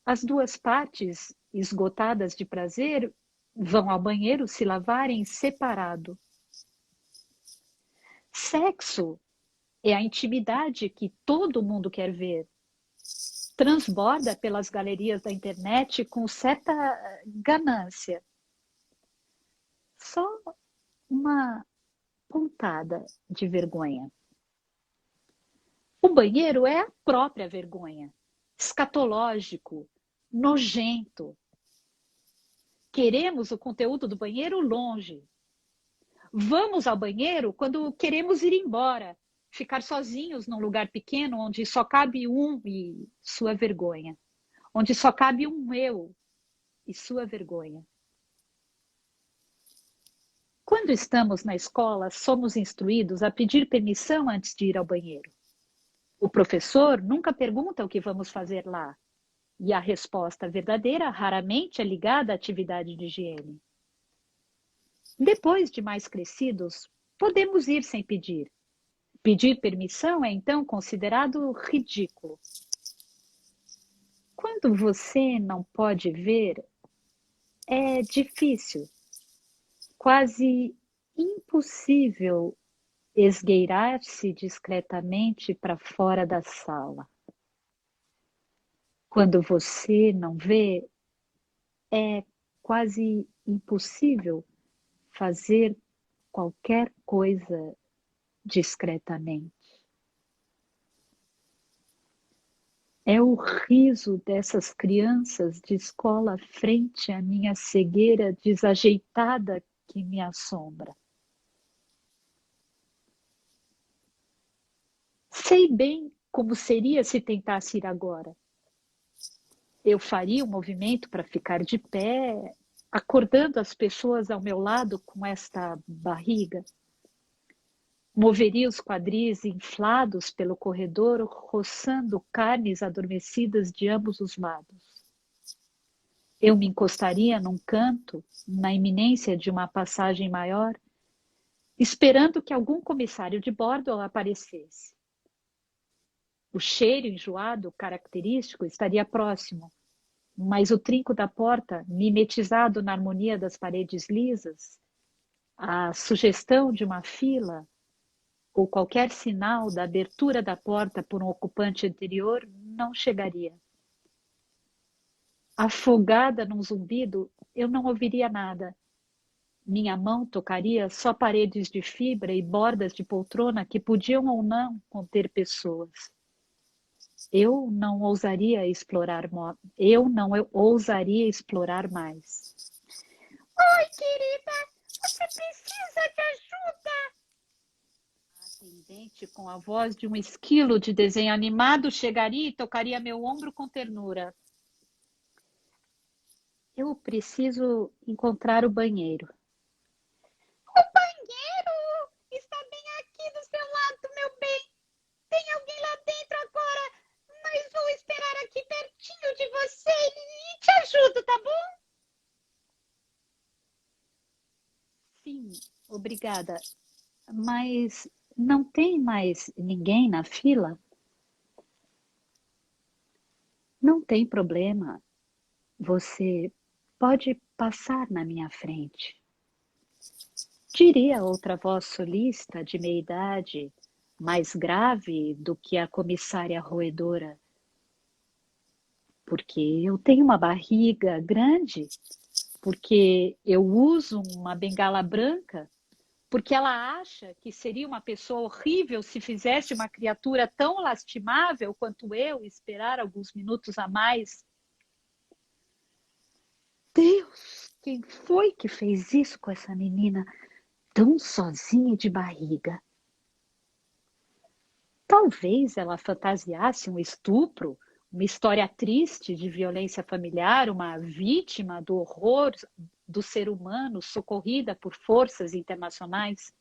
as duas partes, esgotadas de prazer, vão ao banheiro se lavarem separado. Sexo é a intimidade que todo mundo quer ver. Transborda pelas galerias da internet com certa ganância. Só uma pontada de vergonha. O banheiro é a própria vergonha, escatológico, nojento. Queremos o conteúdo do banheiro longe. Vamos ao banheiro quando queremos ir embora, ficar sozinhos num lugar pequeno onde só cabe um e sua vergonha, onde só cabe um eu e sua vergonha. Quando estamos na escola, somos instruídos a pedir permissão antes de ir ao banheiro. O professor nunca pergunta o que vamos fazer lá, e a resposta verdadeira raramente é ligada à atividade de higiene. Depois de mais crescidos, podemos ir sem pedir. Pedir permissão é então considerado ridículo. Quando você não pode ver, é difícil, quase impossível esgueirar-se discretamente para fora da sala. Quando você não vê, é quase impossível fazer qualquer coisa discretamente. É o riso dessas crianças de escola frente à minha cegueira desajeitada que me assombra. Sei bem como seria se tentasse ir agora. Eu faria um movimento para ficar de pé, acordando as pessoas ao meu lado com esta barriga. Moveria os quadris inflados pelo corredor, roçando carnes adormecidas de ambos os lados. Eu me encostaria num canto, na iminência de uma passagem maior, esperando que algum comissário de bordo aparecesse. O cheiro enjoado característico estaria próximo, mas o trinco da porta, mimetizado na harmonia das paredes lisas, a sugestão de uma fila ou qualquer sinal da abertura da porta por um ocupante anterior não chegaria. Afogada num zumbido, eu não ouviria nada. Minha mão tocaria só paredes de fibra e bordas de poltrona que podiam ou não conter pessoas. Eu não ousaria explorar mais. Oi, querida, você precisa de ajuda? A atendente, com a voz de um esquilo de desenho animado, chegaria e tocaria meu ombro com ternura. Eu preciso encontrar o banheiro. O banheiro está bem aqui do seu lado, meu bem. Tem alguém lá dentro agora, mas vou esperar aqui pertinho de você e te ajudo, tá bom? Sim, obrigada. Mas não tem mais ninguém na fila? Não tem problema. Você pode passar na minha frente. Diria outra voz solista de meia-idade, mais grave do que a comissária roedora. Porque eu tenho uma barriga grande, porque eu uso uma bengala branca, porque ela acha que seria uma pessoa horrível se fizesse uma criatura tão lastimável quanto eu esperar alguns minutos a mais. Deus, quem foi que fez isso com essa menina tão sozinha e de barriga? Talvez ela fantasiasse um estupro, uma história triste de violência familiar, uma vítima do horror do ser humano socorrida por forças internacionais.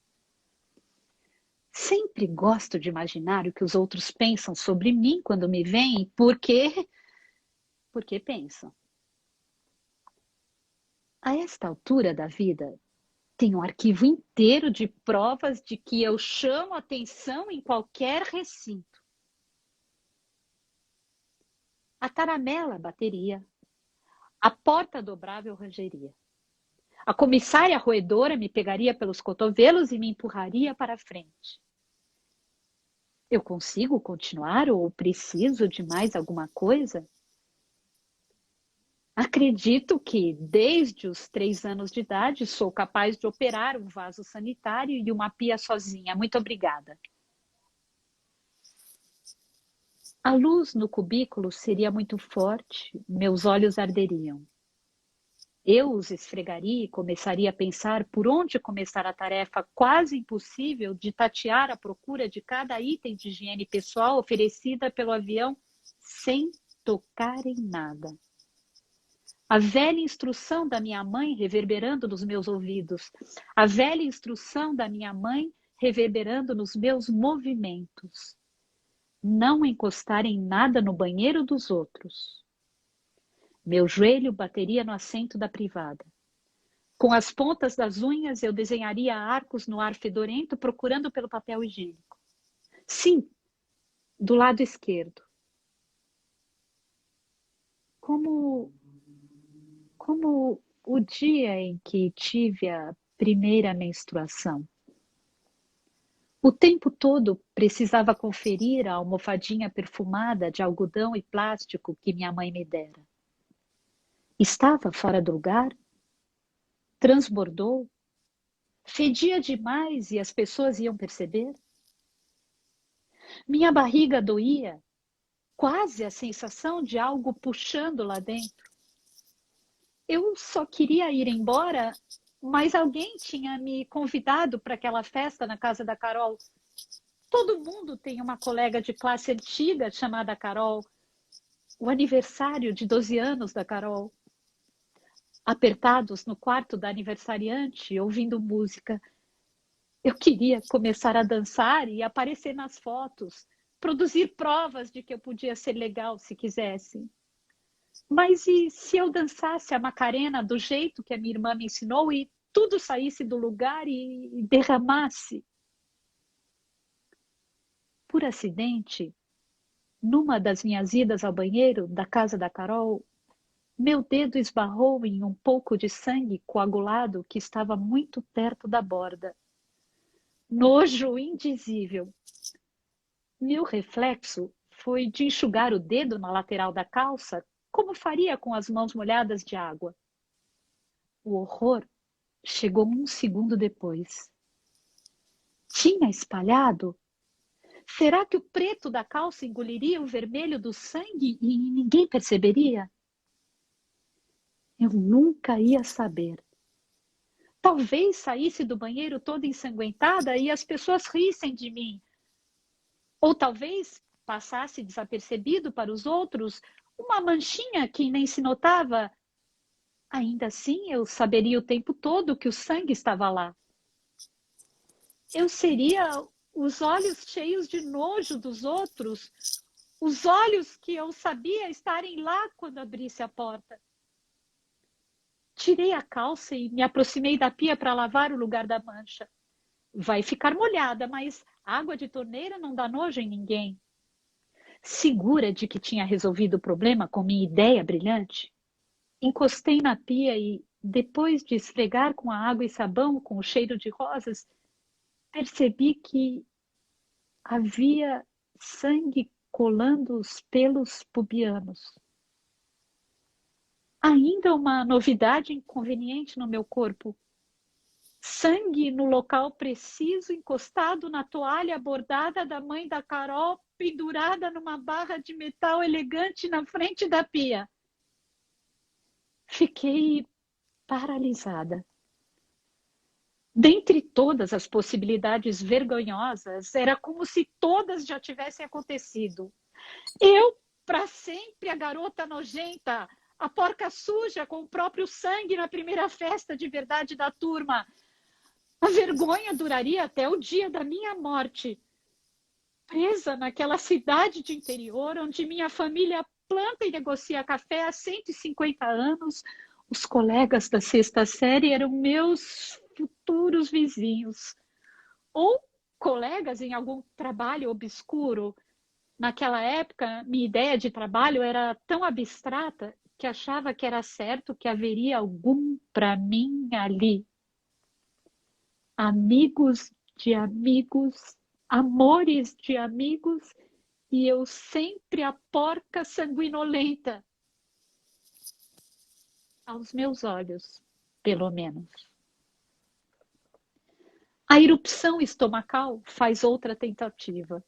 Sempre gosto de imaginar o que os outros pensam sobre mim quando me veem, porque pensam. A esta altura da vida, tenho um arquivo inteiro de provas de que eu chamo atenção em qualquer recinto. A taramela bateria, a porta dobrável rangeria. A comissária roedora me pegaria pelos cotovelos e me empurraria para a frente. Eu consigo continuar ou preciso de mais alguma coisa? Acredito que, desde os 3 anos de idade, sou capaz de operar um vaso sanitário e uma pia sozinha. Muito obrigada. A luz no cubículo seria muito forte, meus olhos arderiam. Eu os esfregaria e começaria a pensar por onde começar a tarefa quase impossível de tatear à procura de cada item de higiene pessoal oferecida pelo avião sem tocar em nada. A velha instrução da minha mãe reverberando nos meus ouvidos. A velha instrução da minha mãe reverberando nos meus movimentos. Não encostar em nada no banheiro dos outros. Meu joelho bateria no assento da privada. Com as pontas das unhas, eu desenharia arcos no ar fedorento, procurando pelo papel higiênico. Sim, do lado esquerdo. Como o dia em que tive a primeira menstruação. O tempo todo precisava conferir a almofadinha perfumada de algodão e plástico que minha mãe me dera. Estava fora do lugar? Transbordou? Fedia demais e as pessoas iam perceber? Minha barriga doía, quase a sensação de algo puxando lá dentro. Eu só queria ir embora, mas alguém tinha me convidado para aquela festa na casa da Carol. Todo mundo tem uma colega de classe antiga chamada Carol. O aniversário de 12 anos da Carol. Apertados no quarto da aniversariante, ouvindo música. Eu queria começar a dançar e aparecer nas fotos, produzir provas de que eu podia ser legal se quisesse. Mas e se eu dançasse a Macarena do jeito que a minha irmã me ensinou e tudo saísse do lugar e derramasse? Por acidente, numa das minhas idas ao banheiro da casa da Carol, meu dedo esbarrou em um pouco de sangue coagulado que estava muito perto da borda. Nojo indizível. Meu reflexo foi de enxugar o dedo na lateral da calça, como faria com as mãos molhadas de água. O horror chegou um segundo depois. Tinha espalhado? Será que o preto da calça engoliria o vermelho do sangue e ninguém perceberia? Eu nunca ia saber. Talvez saísse do banheiro toda ensanguentada e as pessoas rissem de mim. Ou talvez passasse desapercebido para os outros uma manchinha que nem se notava. Ainda assim, eu saberia o tempo todo que o sangue estava lá. Eu seria os olhos cheios de nojo dos outros, os olhos que eu sabia estarem lá quando abrisse a porta. Tirei a calça e me aproximei da pia para lavar o lugar da mancha. Vai ficar molhada, mas água de torneira não dá nojo em ninguém. Segura de que tinha resolvido o problema com minha ideia brilhante, encostei na pia e, depois de esfregar com a água e sabão com o cheiro de rosas, percebi que havia sangue colando os pelos pubianos. Ainda uma novidade inconveniente no meu corpo. Sangue no local preciso, encostado na toalha bordada da mãe da Carol, pendurada numa barra de metal elegante na frente da pia. Fiquei paralisada. Dentre todas as possibilidades vergonhosas, era como se todas já tivessem acontecido. Eu, para sempre, a garota nojenta, a porca suja com o próprio sangue na primeira festa de verdade da turma. A vergonha duraria até o dia da minha morte. Presa naquela cidade de interior onde minha família planta e negocia café há 150 anos, os colegas da sexta série eram meus futuros vizinhos. Ou colegas em algum trabalho obscuro. Naquela época, minha ideia de trabalho era tão abstrata que achava que era certo que haveria algum para mim ali. Amigos de amigos, amores de amigos, e eu sempre a porca sanguinolenta. Aos meus olhos, pelo menos. A erupção estomacal faz outra tentativa.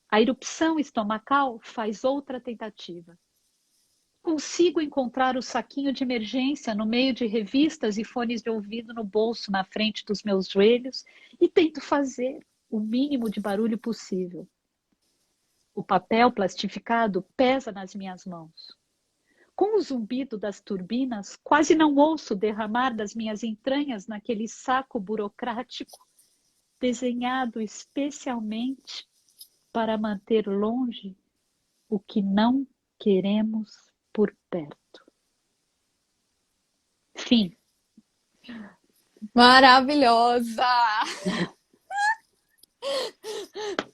A erupção estomacal faz outra tentativa. Consigo encontrar o saquinho de emergência no meio de revistas e fones de ouvido no bolso na frente dos meus joelhos e tento fazer o mínimo de barulho possível. O papel plastificado pesa nas minhas mãos. Com o zumbido das turbinas, quase não ouço derramar das minhas entranhas naquele saco burocrático, desenhado especialmente para manter longe o que não queremos por perto. Fim. Maravilhosa!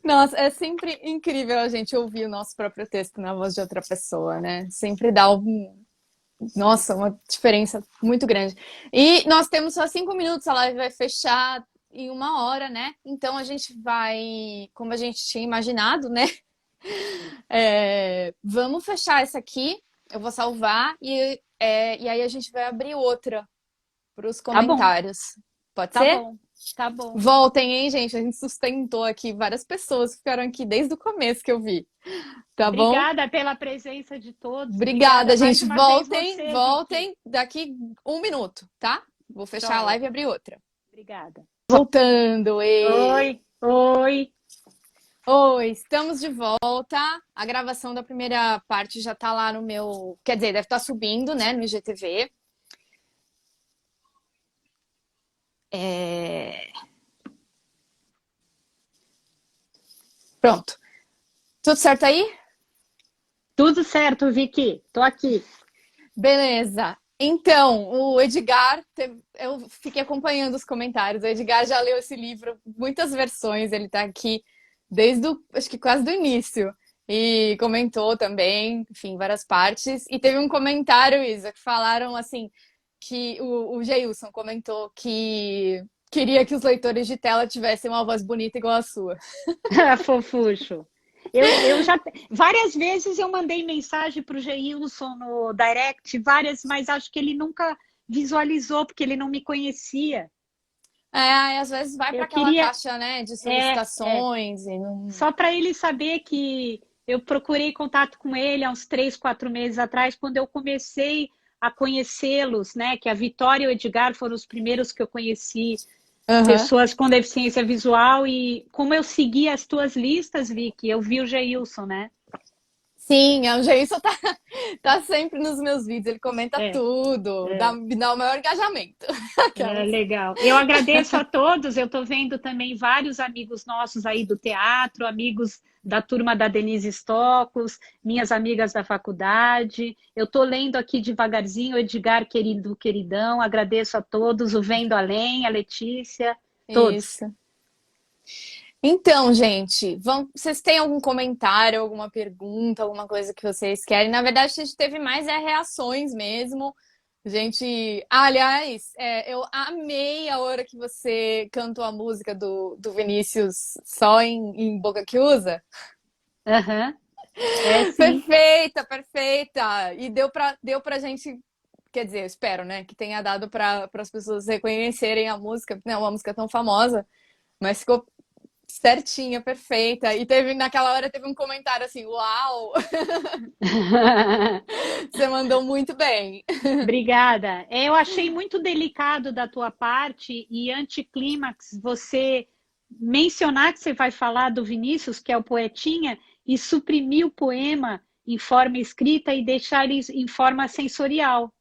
Nossa, é sempre incrível a gente ouvir o nosso próprio texto na voz de outra pessoa, né? Sempre dá nossa, uma diferença muito grande. E nós temos só 5 minutos, a live vai fechar em 1 hora, né? Então a gente vai, como a gente tinha imaginado, né? Vamos fechar essa aqui, eu vou salvar e aí a gente vai abrir outra para os Tá bom, comentários. Pode tá ser? bom, tá bom. Voltem, hein, gente? A gente sustentou aqui várias pessoas que ficaram aqui desde o começo que eu vi. Tá bom? Obrigada pela presença de todos. Obrigada, Mais gente. uma vez você, Vicky. Voltem daqui 1 minuto, tá? Vou fechar a Joia. live e abrir outra. Obrigada. Voltando, Oi. Oi, estamos de volta. A gravação da primeira parte já tá lá no meu... Quer dizer, deve estar subindo, né, no IGTV. Pronto. Tudo certo aí? Tudo certo, Vicky. Tô aqui. Beleza. Então, o Edgar, eu fiquei acompanhando os comentários. O Edgar já leu esse livro, muitas versões. Ele tá aqui desde acho que quase do início. E comentou também, enfim, várias partes. E teve um comentário, Isa, que falaram assim, que o Geilson comentou que queria que os leitores de tela tivessem uma voz bonita igual a sua. Fofucho. Eu já várias vezes eu mandei mensagem para o Geilson no direct, várias, mas acho que ele nunca visualizou porque ele não me conhecia. É, e às vezes vai para Eu aquela queria caixa, né, de é, é, solicitações e não. só para ele saber que eu procurei contato com ele há uns 3, 4 meses atrás, quando eu comecei a conhecê-los, né? Que a Vitória e o Edgar foram os primeiros que eu conheci, Aham. pessoas com deficiência visual, e como eu segui as tuas listas, Vicky, eu vi o Geilson, né? Sim, o Geilson tá sempre nos meus vídeos, ele comenta É, tudo, é. me dá o maior engajamento. É, Aquelas. legal. Eu agradeço a todos. Eu estou vendo também vários amigos nossos aí do teatro, amigos da turma da Denise Stocos, minhas amigas da faculdade. Eu estou lendo aqui devagarzinho, o Edgar, querido, queridão. Agradeço a todos, o Vendo Além, a Letícia, todos. Isso. Então, gente, vocês têm algum comentário, alguma pergunta, alguma coisa que vocês querem? Na verdade, a gente teve mais reações mesmo. Gente, aliás, eu amei a hora que você cantou a música do Vinícius só em Boca que Usa. Aham. É sim. Perfeita, perfeita. E deu pra gente, quer dizer, eu espero, né, que tenha dado para as pessoas reconhecerem a música, não é uma música tão famosa, mas ficou certinha, perfeita. E naquela hora teve um comentário assim: Uau, você mandou muito bem. Obrigada. Eu achei muito delicado da tua parte e anticlímax você mencionar que você vai falar do Vinícius, que é o poetinha, e suprimir o poema em forma escrita e deixar ele em forma sensorial.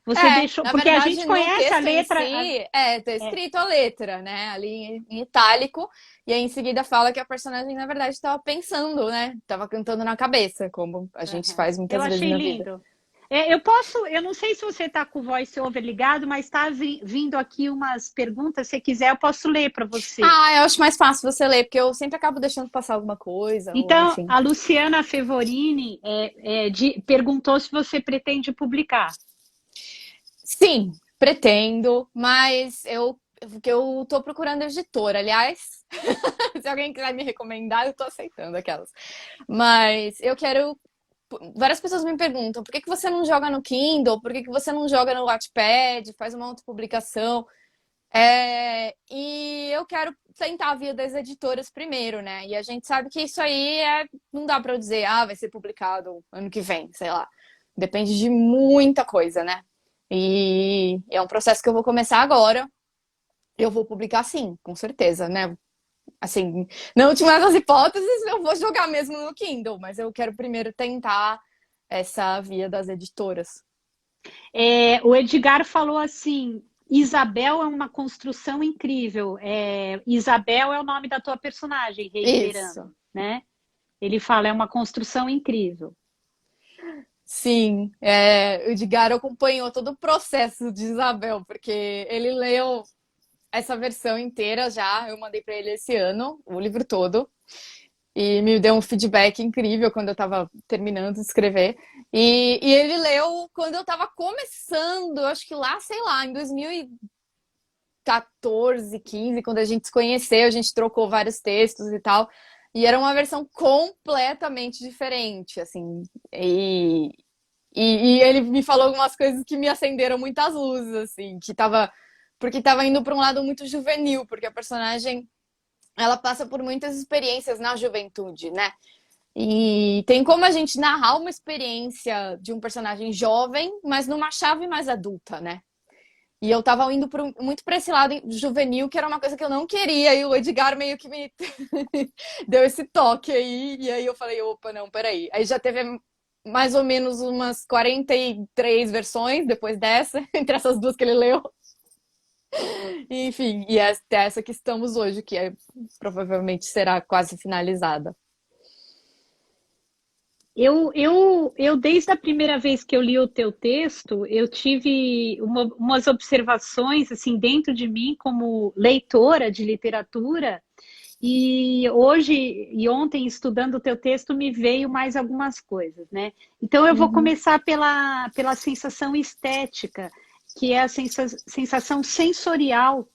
Você deixou, Na porque a verdade, gente no conhece a texto em letra. si, tá É, escrito a letra, né? Ali em itálico, e aí em seguida fala que a personagem, na verdade, estava pensando, né? Tava cantando na cabeça, como a gente aham. faz Eu muitas vezes achei na vida. lindo. Eu posso, eu não sei se você está com o voice over ligado, mas está vindo aqui umas perguntas. Se quiser, eu posso ler para você. Ah, eu acho mais fácil você ler, porque eu sempre acabo deixando passar alguma coisa, ou Então, enfim. a Luciana Fevorini perguntou se você pretende publicar. Sim, pretendo, mas porque eu tô procurando editora. Aliás, se alguém quiser me recomendar, eu tô aceitando aquelas. Mas eu quero. Várias pessoas me perguntam por que que você não joga no Kindle, por que que você não joga no Wattpad, faz uma autopublicação. E eu quero tentar a via das editoras primeiro, né? E a gente sabe que isso aí não dá para eu dizer, vai ser publicado ano que vem, sei lá. Depende de muita coisa, né? E é um processo que eu vou começar agora. Eu vou publicar sim, com certeza, né? Assim, na última das hipóteses, eu vou jogar mesmo no Kindle, mas eu quero primeiro tentar essa via das editoras. O Edgar falou assim: Isabel é uma construção incrível. Isabel é o nome da tua personagem, Isso. reiterando, né? Ele fala, é uma construção incrível. Sim, o Edgar acompanhou todo o processo de Isabel, porque ele leu essa versão inteira já, eu mandei para ele esse ano, o livro todo, e me deu um feedback incrível quando eu estava terminando de escrever. E ele leu quando eu estava começando, acho que lá, sei lá, em 2014, 15, quando a gente se conheceu, a gente trocou vários textos e tal. E era uma versão completamente diferente, assim. E ele me falou algumas coisas que me acenderam muitas luzes, assim, porque tava indo para um lado muito juvenil, porque a personagem ela passa por muitas experiências na juventude, né? E tem como a gente narrar uma experiência de um personagem jovem, mas numa chave mais adulta, né? E eu tava indo muito para esse lado juvenil, que era uma coisa que eu não queria, e o Edgar meio que me deu esse toque aí, e aí eu falei, opa, não, peraí. Aí já teve mais ou menos umas 43 versões depois dessa, entre essas duas que ele leu. Enfim, e é essa que estamos hoje, que provavelmente será quase finalizada. Desde a primeira vez que eu li o teu texto, eu tive umas observações, assim, dentro de mim, como leitora de literatura, e hoje e ontem, estudando o teu texto, me veio mais algumas coisas, né? Então, eu vou Uhum. começar pela sensação estética, que é a sensação sensorial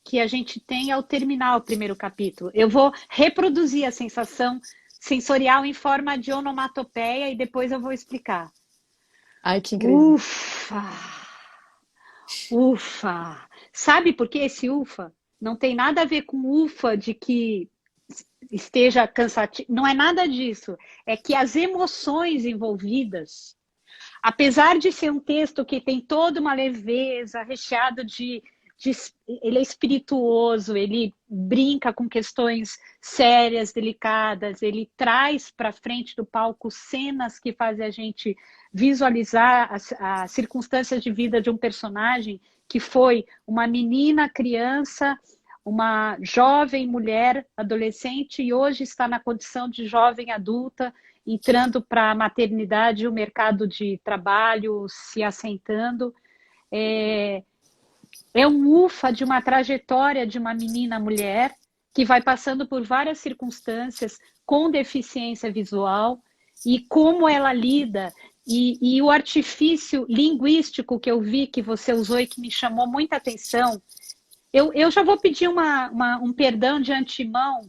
que a gente tem ao terminar o primeiro capítulo. Eu vou reproduzir a sensação sensorial em forma de onomatopeia e depois eu vou explicar. Ai, que incrível. Ufa! Ufa! Sabe por que esse ufa? Não tem nada a ver com ufa de que esteja cansativo. Não é nada disso. É que as emoções envolvidas, apesar de ser um texto que tem toda uma leveza, recheado de ele é espirituoso, ele brinca com questões sérias, delicadas, ele traz para frente do palco cenas que fazem a gente visualizar as circunstâncias de vida de um personagem que foi uma menina, criança, uma jovem mulher, adolescente, e hoje está na condição de jovem adulta, entrando para a maternidade, o mercado de trabalho se assentando. É um ufa de uma trajetória de uma menina mulher que vai passando por várias circunstâncias com deficiência visual e como ela lida. E o artifício linguístico que eu vi que você usou e que me chamou muita atenção. Eu já vou pedir um perdão de antemão,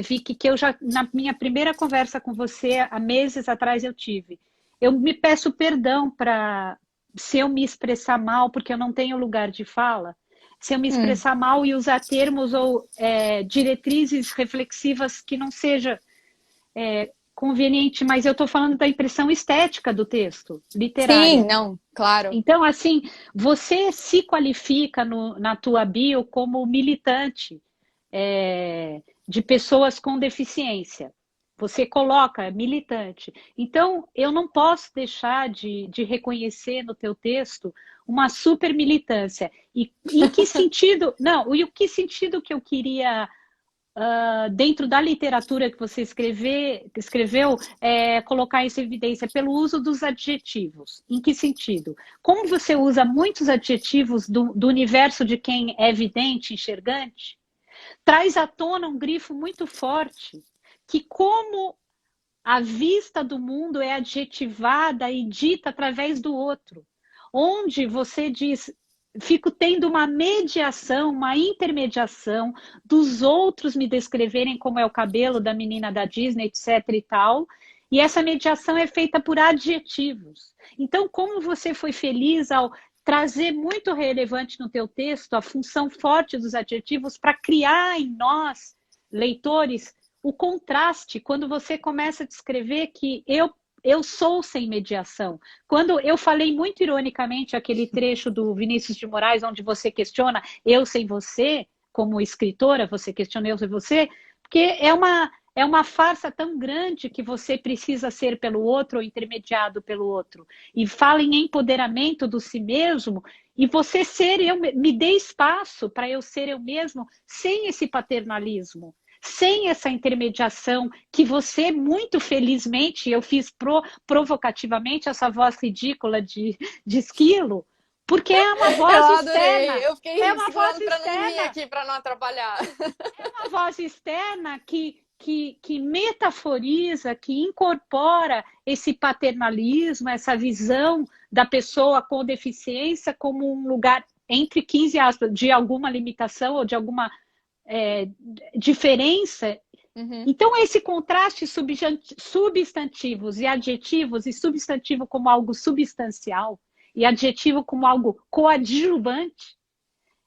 Vicky, que eu já, na minha primeira conversa com você, há meses atrás, eu tive. Eu me peço perdão para se eu me expressar mal, porque eu não tenho lugar de fala, se eu me Hum. expressar mal e usar termos ou diretrizes reflexivas que não seja conveniente, mas eu estou falando da impressão estética do texto, Sim, literária. não, claro. Então, assim, você se qualifica na tua bio como militante de pessoas com deficiência. Você coloca militante. Então, eu não posso deixar de reconhecer no teu texto uma super militância. E em que sentido? Não, e o que sentido que eu queria dentro da literatura que você escreveu, colocar isso em evidência pelo uso dos adjetivos. Em que sentido? Como você usa muitos adjetivos do universo de quem é vidente, enxergante, traz à tona um grifo muito forte, que como a vista do mundo é adjetivada e dita através do outro, onde você diz, fico tendo uma mediação, uma intermediação dos outros me descreverem como é o cabelo da menina da Disney, etc e tal, e essa mediação é feita por adjetivos. Então, como você foi feliz ao trazer muito relevante no teu texto a função forte dos adjetivos para criar em nós, leitores, o contraste, quando você começa a descrever que eu sou sem mediação. Quando eu falei muito ironicamente aquele trecho do Vinícius de Moraes, onde você questiona eu sem você, como escritora, você questiona eu sem você, porque é uma farsa tão grande que você precisa ser pelo outro ou intermediado pelo outro. E fala em empoderamento do si mesmo, e você ser eu, me dê espaço para eu ser eu mesmo sem esse paternalismo, sem essa intermediação que você, muito felizmente, eu fiz provocativamente essa voz ridícula de esquilo, porque é uma Eu voz adorei. externa. Eu É fiquei uma voz segurando para não rir externa. aqui, para não atrapalhar. É uma voz externa que metaforiza, que incorpora esse paternalismo, essa visão da pessoa com deficiência como um lugar, entre 15 aspas, de alguma limitação ou de alguma diferença. Uhum. Então, esse contraste substantivos e adjetivos, e substantivo como algo substancial, e adjetivo como algo coadjuvante,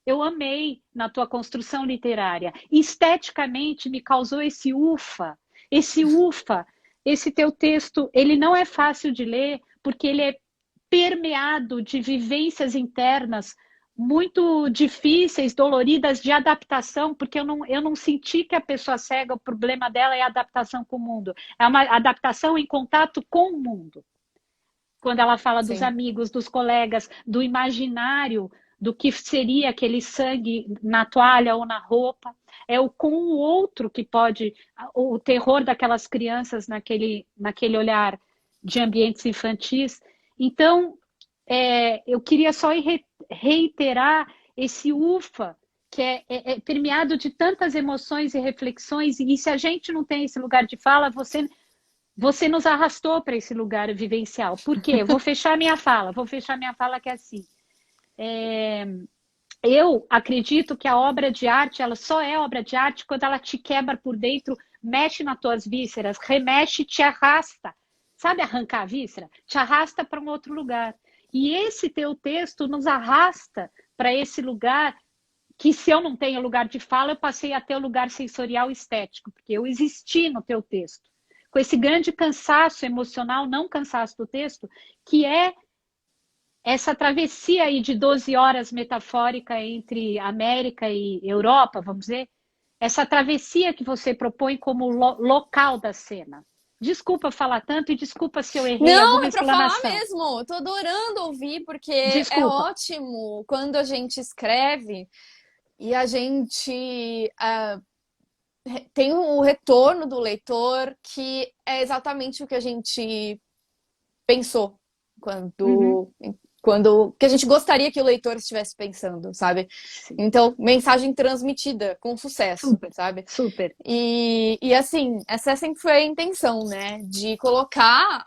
eu amei na tua construção literária. Esteticamente, me causou esse ufa, esse ufa. Esse teu texto, ele não é fácil de ler, porque ele é permeado de vivências internas muito difíceis, doloridas de adaptação, porque eu não senti que a pessoa cega, o problema dela é a adaptação com o mundo. É uma adaptação em contato com o mundo. Quando ela fala dos Sim. amigos, dos colegas, do imaginário do que seria aquele sangue na toalha ou na roupa. É o com o outro que pode, o terror daquelas crianças naquele olhar de ambientes infantis. Então, eu queria só reiterar esse ufa, que é permeado de tantas emoções e reflexões, e se a gente não tem esse lugar de fala, você nos arrastou para esse lugar vivencial. Por quê? Vou fechar minha fala que é assim. Eu acredito que a obra de arte, ela só é obra de arte quando ela te quebra por dentro, mexe nas tuas vísceras, remexe, te arrasta. Sabe arrancar a víscera? Te arrasta para um outro lugar. E esse teu texto nos arrasta para esse lugar que, se eu não tenho lugar de fala, eu passei a ter o lugar sensorial estético, porque eu existi no teu texto. Com esse grande cansaço emocional, não cansaço do texto, que é essa travessia aí de 12 horas metafórica entre América e Europa, vamos dizer, essa travessia que você propõe como local da cena. Desculpa falar tanto e desculpa se eu errei Não, alguma é pra falar explanação. mesmo. Tô adorando ouvir, porque é Desculpa. ótimo quando a gente escreve e a gente tem o retorno do leitor, que é exatamente o que a gente pensou quando que a gente gostaria que o leitor estivesse pensando, sabe? Sim. Então, mensagem transmitida com sucesso, Super, sabe? super. E assim, essa sempre foi a intenção, né? De colocar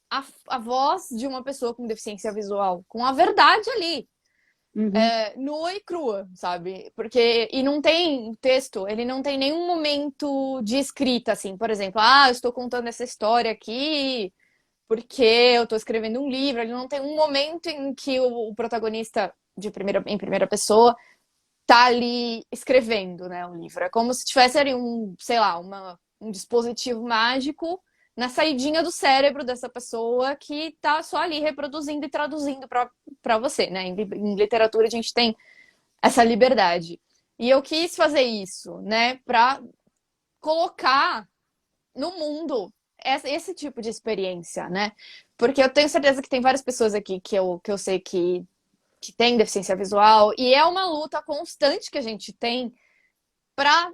a voz de uma pessoa com deficiência visual, com a verdade ali, nua e crua, sabe? Porque, e não tem texto, ele não tem nenhum momento de escrita, assim, por exemplo, eu estou contando essa história aqui porque eu estou escrevendo um livro. Ele não tem um momento em que o protagonista em primeira pessoa tá ali escrevendo, né, o livro. É como se tivesse ali sei lá, um dispositivo mágico na saidinha do cérebro dessa pessoa que tá só ali reproduzindo e traduzindo para você, né? Em literatura a gente tem essa liberdade. E eu quis fazer isso, né, para colocar no mundo esse tipo de experiência, né? Porque eu tenho certeza que tem várias pessoas aqui que eu sei que têm deficiência visual, e é uma luta constante que a gente tem para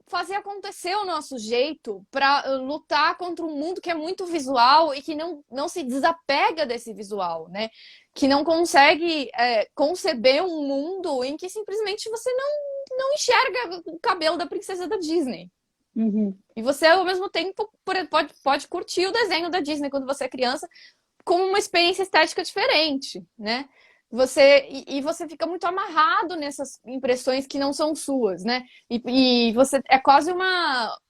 fazer acontecer o nosso jeito, para lutar contra um mundo que é muito visual e que não se desapega desse visual, né? Que não consegue conceber um mundo em que simplesmente você não enxerga o cabelo da princesa da Disney. E você, ao mesmo tempo, pode curtir o desenho da Disney quando você é criança, como uma experiência estética diferente, né? E você fica muito amarrado nessas impressões que não são suas, né? E você é quase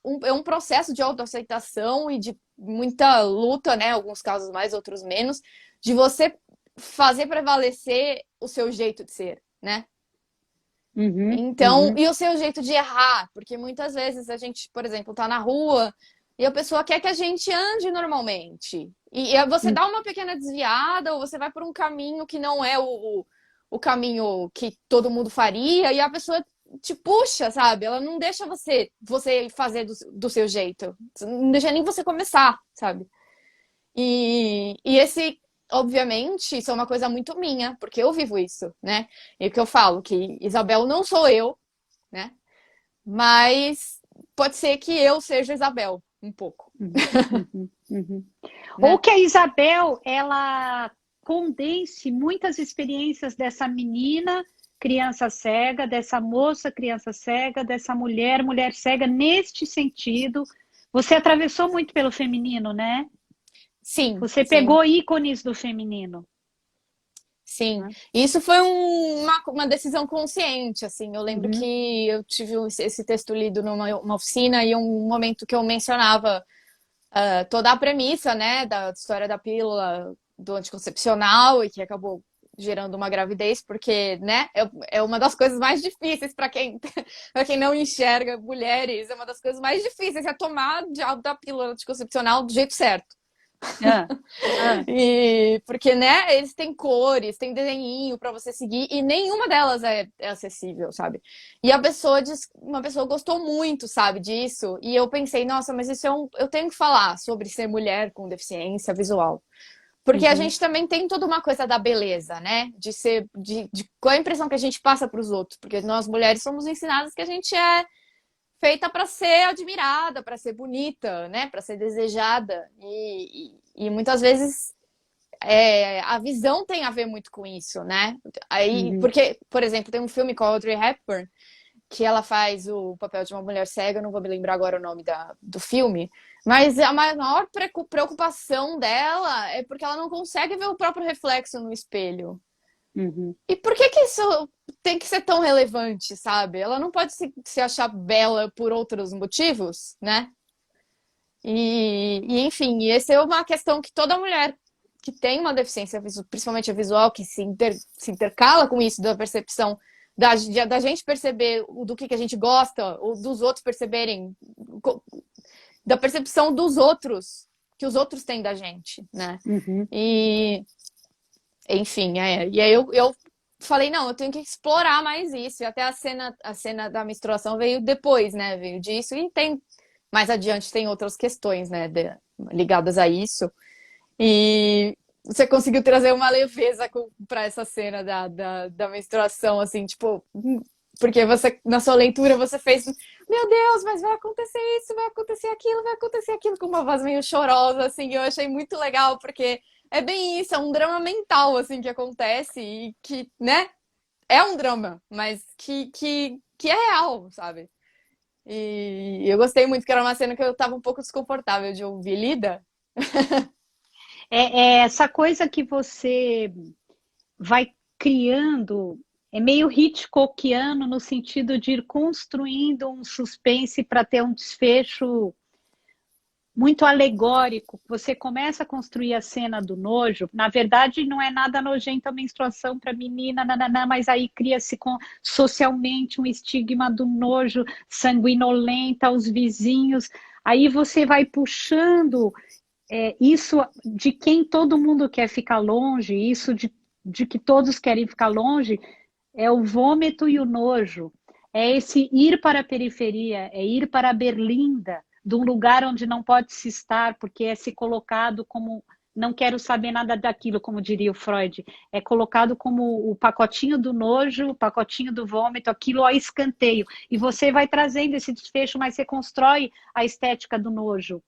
um processo de autoaceitação e de muita luta, né? Alguns casos mais, outros menos, de você fazer prevalecer o seu jeito de ser, né? Então, e o seu jeito de errar, porque muitas vezes a gente, por exemplo, tá na rua e a pessoa quer que a gente ande normalmente. E você dá uma pequena desviada, ou você vai por um caminho que não é o caminho que todo mundo faria, e a pessoa te puxa, sabe? Ela não deixa você fazer do seu jeito. Não deixa nem você começar, sabe? E esse, obviamente, isso é uma coisa muito minha, porque eu vivo isso, né? E o que eu falo, que Isabel não sou eu, né? Mas pode ser que eu seja Isabel, um pouco. Né? Ou que a Isabel, ela condense muitas experiências dessa menina, criança cega, dessa moça, criança cega, dessa mulher cega, neste sentido. Você atravessou muito pelo feminino, né? Sim. Você pegou ícones do feminino. Sim. Isso foi uma decisão consciente, assim. Eu lembro que eu tive esse texto lido numa oficina, e um momento que eu mencionava toda a premissa, né, da história da pílula do anticoncepcional, e que acabou gerando uma gravidez, porque, né, é uma das coisas mais difíceis para quem não enxerga mulheres, é uma das coisas mais difíceis, é tomar da pílula anticoncepcional do jeito certo. E porque, né, eles têm cores, tem desenhinho para você seguir, e nenhuma delas é acessível, sabe? E uma pessoa gostou muito, sabe, disso, e eu pensei, nossa, mas isso eu tenho que falar sobre ser mulher com deficiência visual, Porque a Uhum. gente também tem toda uma coisa da beleza, né? De qual a impressão que a gente passa para os outros. Porque nós mulheres somos ensinadas que a gente é feita para ser admirada, para ser bonita, né? Para ser desejada. E muitas vezes a visão tem a ver muito com isso, né? Aí, Uhum. porque, por exemplo, tem um filme com a Audrey Hepburn que ela faz o papel de uma mulher cega, eu não vou me lembrar agora o nome do filme, mas a maior preocupação dela é porque ela não consegue ver o próprio reflexo no espelho. Uhum. E por que isso tem que ser tão relevante, sabe? Ela não pode se achar bela por outros motivos, né? Enfim, e essa é uma questão que toda mulher que tem uma deficiência, principalmente a visual, que se intercala com isso, da percepção da gente perceber do que a gente gosta, ou dos outros perceberem, da percepção dos outros, que os outros têm da gente, né? Uhum. E, enfim, e aí eu falei, não, eu tenho que explorar mais isso. E até a cena da menstruação veio depois, né? Veio disso. E tem, mais adiante, tem outras questões, né? Ligadas a isso. E você conseguiu trazer uma leveza para essa cena da menstruação, assim, tipo, porque você, na sua leitura, você fez, meu Deus, mas vai acontecer isso, vai acontecer aquilo, com uma voz meio chorosa, assim, eu achei muito legal, porque é bem isso, é um drama mental, assim, que acontece e que, né, é um drama, mas que é real, sabe? E eu gostei muito, que era uma cena que eu tava um pouco desconfortável de ouvir lida. É essa coisa que você vai criando, é meio Hitchcockiano no sentido de ir construindo um suspense para ter um desfecho muito alegórico. Você começa a construir a cena do nojo. Na verdade, não é nada nojento a menstruação para menina, nananã, mas aí cria-se socialmente um estigma do nojo, sanguinolenta aos vizinhos. Aí você vai puxando isso de quem todo mundo quer ficar longe, isso de que todos querem ficar longe, é o vômito e o nojo. É esse ir para a periferia, é ir para a berlinda, de um lugar onde não pode se estar, porque é se colocado como não quero saber nada daquilo, como diria o Freud. É colocado como o pacotinho do nojo, o pacotinho do vômito, aquilo a escanteio. E você vai trazendo esse desfecho, mas você constrói a estética do nojo.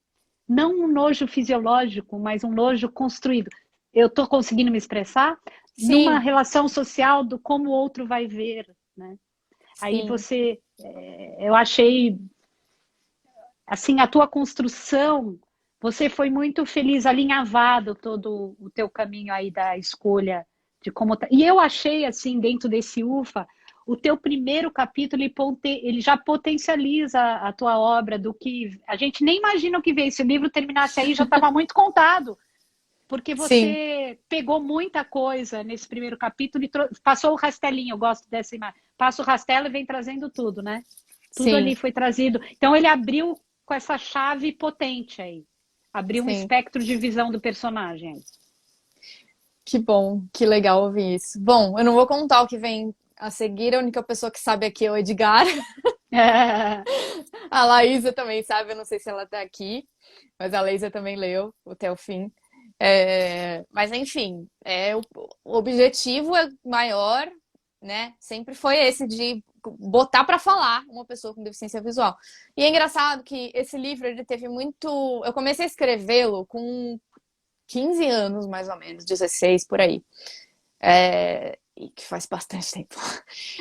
Não um nojo fisiológico, mas um nojo construído. Eu estou conseguindo me expressar numa Sim, relação social do como o outro vai ver, né? Aí sim. eu achei, assim, a tua construção, você foi muito feliz, alinhavado todo o teu caminho aí da escolha de como tá. E eu achei, assim, dentro desse UFA, o teu primeiro capítulo, ele já potencializa a tua obra do que a gente nem imagina o que vem. Se o livro terminasse aí, já estava muito contado, porque Sim, você pegou muita coisa nesse primeiro capítulo e passou o rastelinho, eu gosto dessa imagem. Passa o rastelo e vem trazendo tudo, né? Tudo sim, ali foi trazido. Então ele abriu com essa chave potente aí. Abriu um sim. espectro de visão do personagem aí. Que bom, que legal ouvir isso. Bom, eu não vou contar o que vem a seguir, a única pessoa que sabe aqui é o Edgar. A Laísa também sabe, eu não sei se ela tá aqui, mas a Laísa também leu até o fim. Mas enfim, o objetivo é maior, né? Sempre foi esse de botar para falar uma pessoa com deficiência visual. E é engraçado que esse livro ele teve muito. Eu comecei a escrevê-lo com 15 anos, mais ou menos, 16 por aí. E que faz bastante tempo.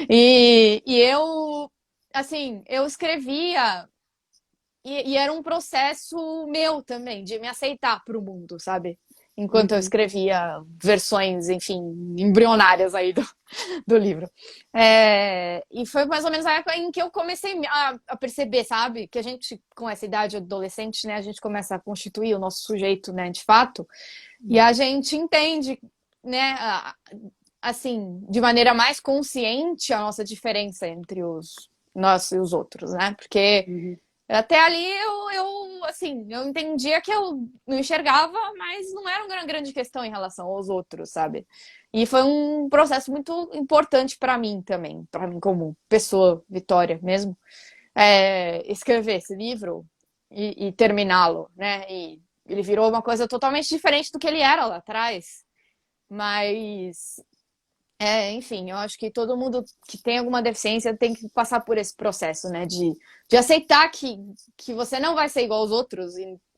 E eu, assim, eu escrevia e era um processo meu também, de me aceitar para o mundo, sabe? Enquanto eu Uhum. escrevia versões, enfim, embrionárias aí do livro. E foi mais ou menos a época em que eu comecei a perceber, sabe? Que a gente, com essa idade adolescente, né, a gente começa a constituir o nosso sujeito, né, de fato, e a gente entende, né, assim, de maneira mais consciente a nossa diferença entre nós e os outros, né? Porque Uhum. até ali assim, eu entendia que eu não enxergava, mas não era uma grande questão em relação aos outros, sabe? E foi um processo muito importante para mim também, para mim como pessoa, Vitória mesmo, escrever esse livro e terminá-lo, né? ele virou uma coisa totalmente diferente do que ele era lá atrás. Mas, enfim, eu acho que todo mundo que tem alguma deficiência tem que passar por esse processo, né? De aceitar que você não vai ser igual aos outros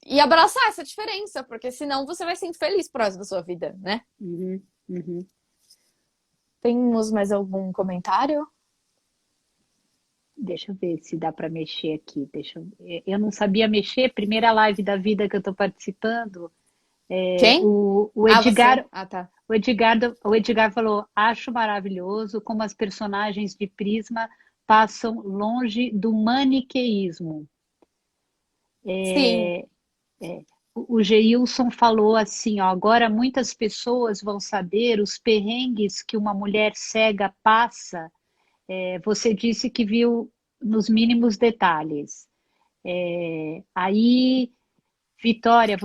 e abraçar essa diferença, porque senão você vai ser infeliz pro resto da sua vida, né? Uhum, uhum. Temos mais algum comentário? Deixa eu ver se dá para mexer aqui. Eu não sabia mexer, primeira live da vida que eu estou participando. Quem? O Ah, você. Edgar, Ah, tá. o Edgar falou: acho maravilhoso como as personagens de Prisma passam longe do maniqueísmo. Sim. O Geilson falou assim, ó, agora muitas pessoas vão saber os perrengues que uma mulher cega passa. Você disse que viu nos mínimos detalhes. Aí, Vitória,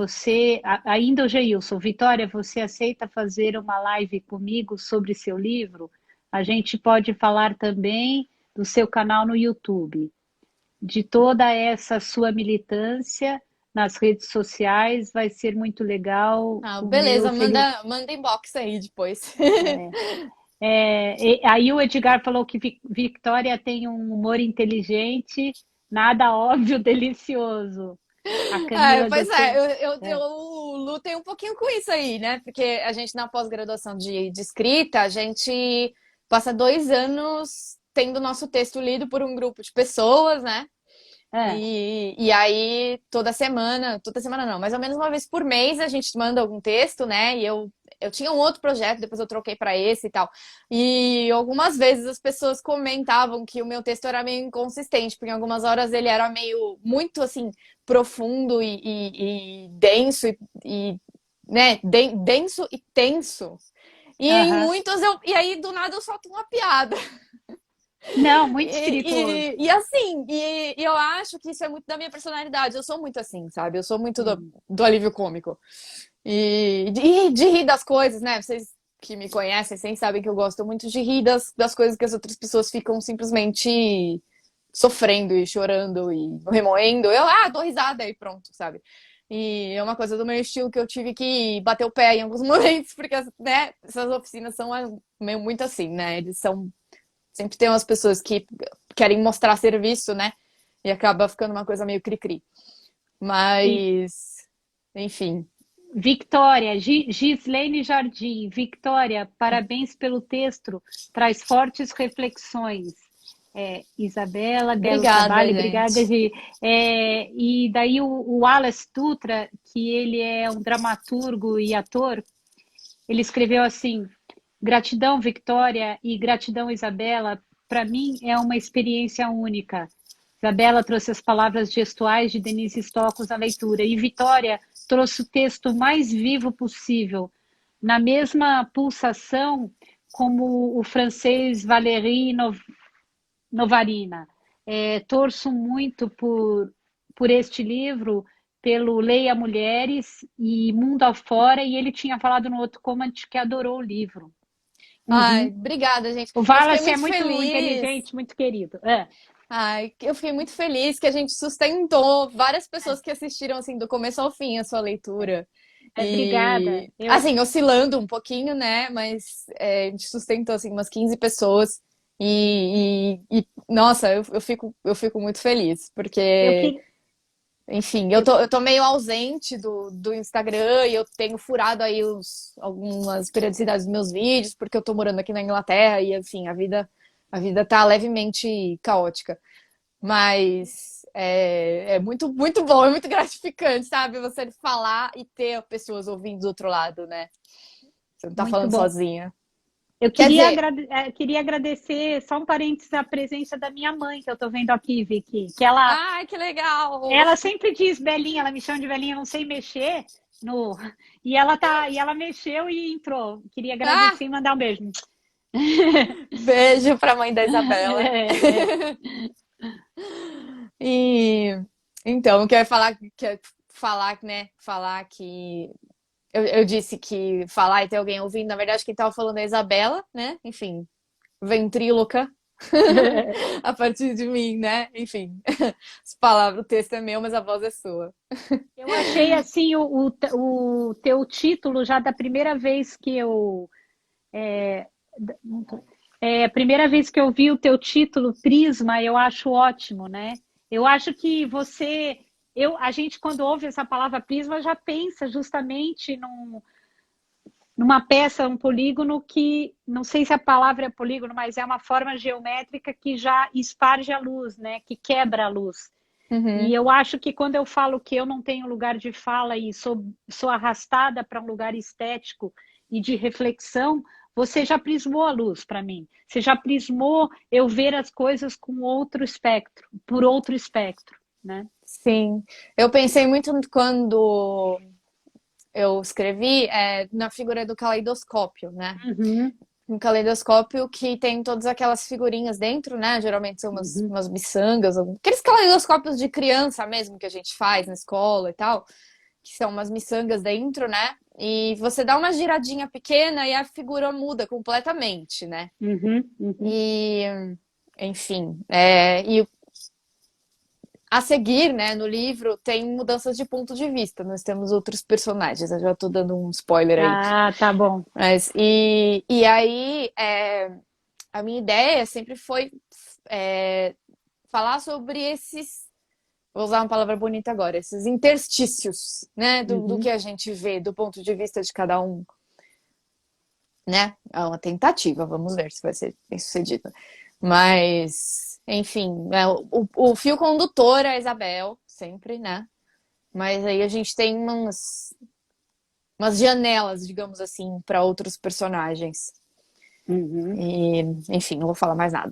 ainda o Geilson, Vitória, você aceita fazer uma live comigo sobre seu livro? A gente pode falar também do seu canal no YouTube, de toda essa sua militância nas redes sociais, vai ser muito legal. Ah, O meu beleza, feliz. manda inbox aí depois. Aí o Edgar falou que Victoria tem um humor inteligente, nada óbvio, delicioso. A É, Camila pois é, Jacen. eu lutei um pouquinho com isso aí, né? Porque a gente, na pós-graduação de escrita, a gente passa 2 anos tendo nosso texto lido por um grupo de pessoas, né? E aí, toda semana não, mais ou menos uma vez por mês a gente manda algum texto, né? E eu tinha um outro projeto, depois eu troquei para esse e tal. E algumas vezes as pessoas comentavam que o meu texto era meio inconsistente, porque em algumas horas ele era meio muito assim, profundo e denso né, denso e tenso. E em Aham. muitos e aí do nada eu solto uma piada. Não, muito espirituoso. E eu acho que isso é muito da minha personalidade. Eu sou muito assim, sabe? Eu sou muito Uhum. do alívio cômico. De rir das coisas, né? Vocês que me conhecem, vocês sabem que eu gosto muito de rir das coisas que as outras pessoas ficam simplesmente sofrendo e chorando e remoendo. Dou risada e pronto, sabe? E é uma coisa do meu estilo que eu tive que bater o pé em alguns momentos, porque, né, essas oficinas são meio muito assim, né? Eles são. Sempre tem umas pessoas que querem mostrar serviço, né? E acaba ficando uma coisa meio cri-cri. E Mas, enfim. Victória, Gislene Jardim, Victória, parabéns pelo texto, traz fortes reflexões. Isabela, belo Obrigada, trabalho, obrigada, gente. Gi. E daí o Wallace Dutra, que ele é um dramaturgo e ator, ele escreveu assim: gratidão, Victória, e gratidão, Isabela. Para mim é uma experiência única. Isabela trouxe as palavras gestuais de Denise Stocos à leitura, e Vitória trouxe o texto mais vivo possível, na mesma pulsação como o francês Valéry Novarina. Torço muito por este livro, pelo Leia Mulheres e Mundo Afora, e ele tinha falado no outro comment que adorou o livro. Ai, Uhum. obrigada, gente. O Eu fiquei Wallace é muito muito feliz. inteligente, muito querido. Ai, eu fiquei muito feliz que a gente sustentou várias pessoas que assistiram assim do começo ao fim a sua leitura. Obrigada. E assim, oscilando um pouquinho, né? Mas a gente sustentou assim umas 15 pessoas. Nossa, eu fico muito feliz, Eu porque, que, enfim, eu eu, tô, eu tô meio ausente do Instagram e eu tenho furado aí algumas periodicidades dos meus vídeos, porque eu tô morando aqui na Inglaterra e, assim, a vida tá levemente caótica. Mas é muito, muito bom, é muito gratificante, sabe? Você falar e ter pessoas ouvindo do outro lado, né? Você não tá muito falando bom. sozinha. Eu Quer queria, dizer, queria agradecer, só um parênteses, a presença da minha mãe, que eu estou vendo aqui, Vicky, que ela, ai, que legal! ela sempre diz Belinha, ela me chama de Belinha, eu não sei mexer no. E ela mexeu e entrou. Queria Ah, agradecer e mandar um beijo. beijo pra mãe da Isabela. É. E então, eu quero falar, né? Falar que eu disse que falar e ter alguém ouvindo, na verdade, quem tava falando é a Isabela, né? Enfim, ventríloca. a partir de mim, né? Enfim, as palavras, o texto é meu, mas a voz é sua. Eu achei assim o teu título já da primeira vez que eu a primeira vez que eu vi o teu título Prisma, eu acho ótimo, né? Eu acho que a gente quando ouve essa palavra prisma já pensa justamente numa peça, um polígono que, não sei se a palavra é polígono, mas é uma forma geométrica que já esparge a luz, né? Que quebra a luz. E Uhum. eu acho que quando eu falo que eu não tenho lugar de fala e sou arrastada para um lugar estético e de reflexão, você já prismou a luz para mim. Você já prismou eu ver as coisas com outro espectro, por outro espectro, né? Sim, eu pensei muito quando eu escrevi na figura do caleidoscópio, né? Uhum, Um caleidoscópio que tem todas aquelas figurinhas dentro, né? Geralmente são uhum. umas miçangas, aqueles caleidoscópios de criança mesmo que a gente faz na escola e tal, que são umas miçangas dentro, né? E você dá uma giradinha pequena e a figura muda completamente, né? Uhum, uhum. E, enfim, e a seguir, né, no livro, tem mudanças de ponto de vista. Nós temos outros personagens. Eu já tô dando um spoiler aí. Ah, tá bom. E aí, a minha ideia sempre foi falar sobre esses. Vou usar uma palavra bonita agora, esses interstícios, né, do que Uhum. a gente vê do ponto de vista de cada um, né? É uma tentativa, vamos ver se vai ser bem sucedida. Mas, enfim, o fio condutor é a Isabel, sempre, né? Mas aí a gente tem umas janelas, digamos assim, para outros personagens. Uhum. E, enfim, não vou falar mais nada.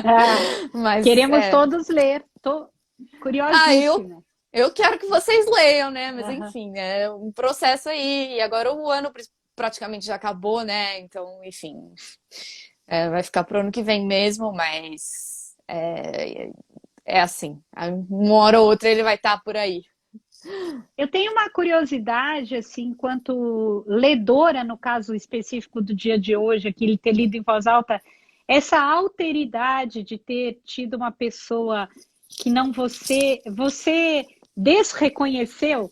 Ah, Mas, queremos todos ler. Tô ah, curiosíssima. eu quero que vocês leiam, né? Mas, Aham. enfim, é um processo aí. E agora o ano praticamente já acabou, né? Então, enfim, vai ficar pro ano que vem mesmo, mas é assim. Uma hora ou outra ele vai estar por aí. Eu tenho uma curiosidade, assim, enquanto ledora, no caso específico do dia de hoje, aqui, ter lido em voz alta, essa alteridade de ter tido uma pessoa que não você desreconheceu,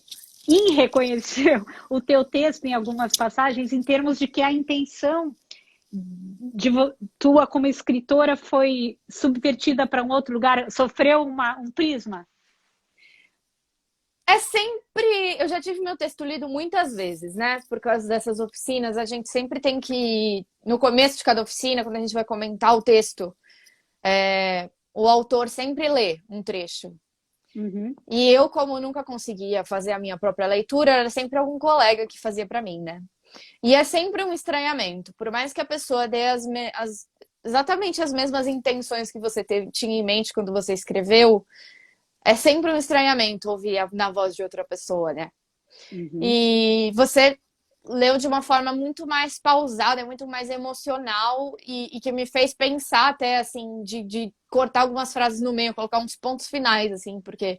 irreconheceu o teu texto em algumas passagens, em termos de que a intenção tua como escritora foi subvertida para um outro lugar, sofreu um prisma. É sempre. Eu já tive meu texto lido muitas vezes, né? Por causa dessas oficinas, a gente sempre tem que. No começo de cada oficina, quando a gente vai comentar o texto, o autor sempre lê um trecho. Uhum, E eu, como nunca conseguia fazer a minha própria leitura, era sempre algum colega que fazia para mim, né? E é sempre um estranhamento, por mais que a pessoa dê exatamente as mesmas intenções que você tinha em mente quando você escreveu, é sempre um estranhamento ouvir na voz de outra pessoa, né? uhum. E você leu de uma forma muito mais pausada, muito mais emocional e que me fez pensar até, assim, de cortar algumas frases no meio, colocar uns pontos finais, assim, porque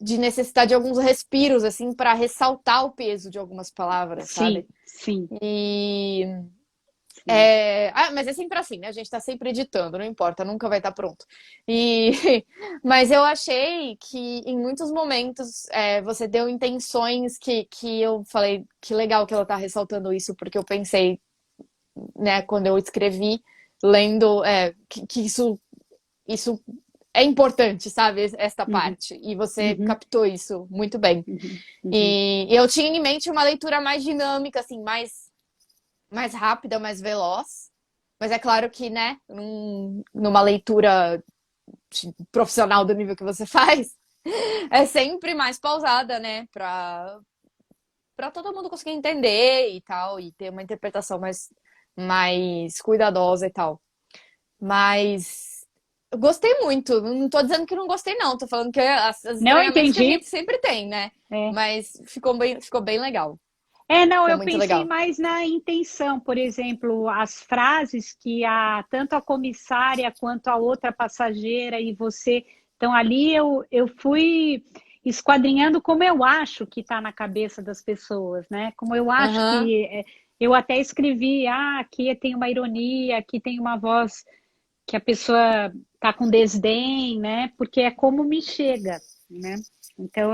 de necessidade de alguns respiros, assim, para ressaltar o peso de algumas palavras, Sim, sabe? sim, E sim. mas é sempre assim, né? A gente tá sempre editando, não importa, nunca vai estar pronto. E mas eu achei que em muitos momentos você deu intenções que eu falei que legal que ela tá ressaltando isso, porque eu pensei, né, quando eu escrevi, lendo, que isso é importante, sabe? Esta Uhum, parte. E você uhum, captou isso muito bem. uhum, uhum. E eu tinha em mente uma leitura mais dinâmica, assim, mais rápida, mais veloz. Mas é claro que, né, numa leitura profissional do nível que você faz, é sempre mais pausada, né? Pra todo mundo conseguir entender e tal, e ter uma interpretação mais cuidadosa e tal. Mas eu gostei muito. Não tô dizendo que não gostei, não. Tô falando que os Não estranhamentos que a entendi. gente sempre tem, né? É. Mas ficou bem legal. Não, Ficou eu muito pensei legal. mais na intenção, por exemplo, as frases que tanto a comissária quanto a outra passageira e você estão ali, eu fui esquadrinhando como eu acho que está na cabeça das pessoas, né? Como eu acho Aham. que Eu até escrevi, aqui tem uma ironia, aqui tem uma voz que a pessoa tá com desdém, né? Porque é como me chega, né? Então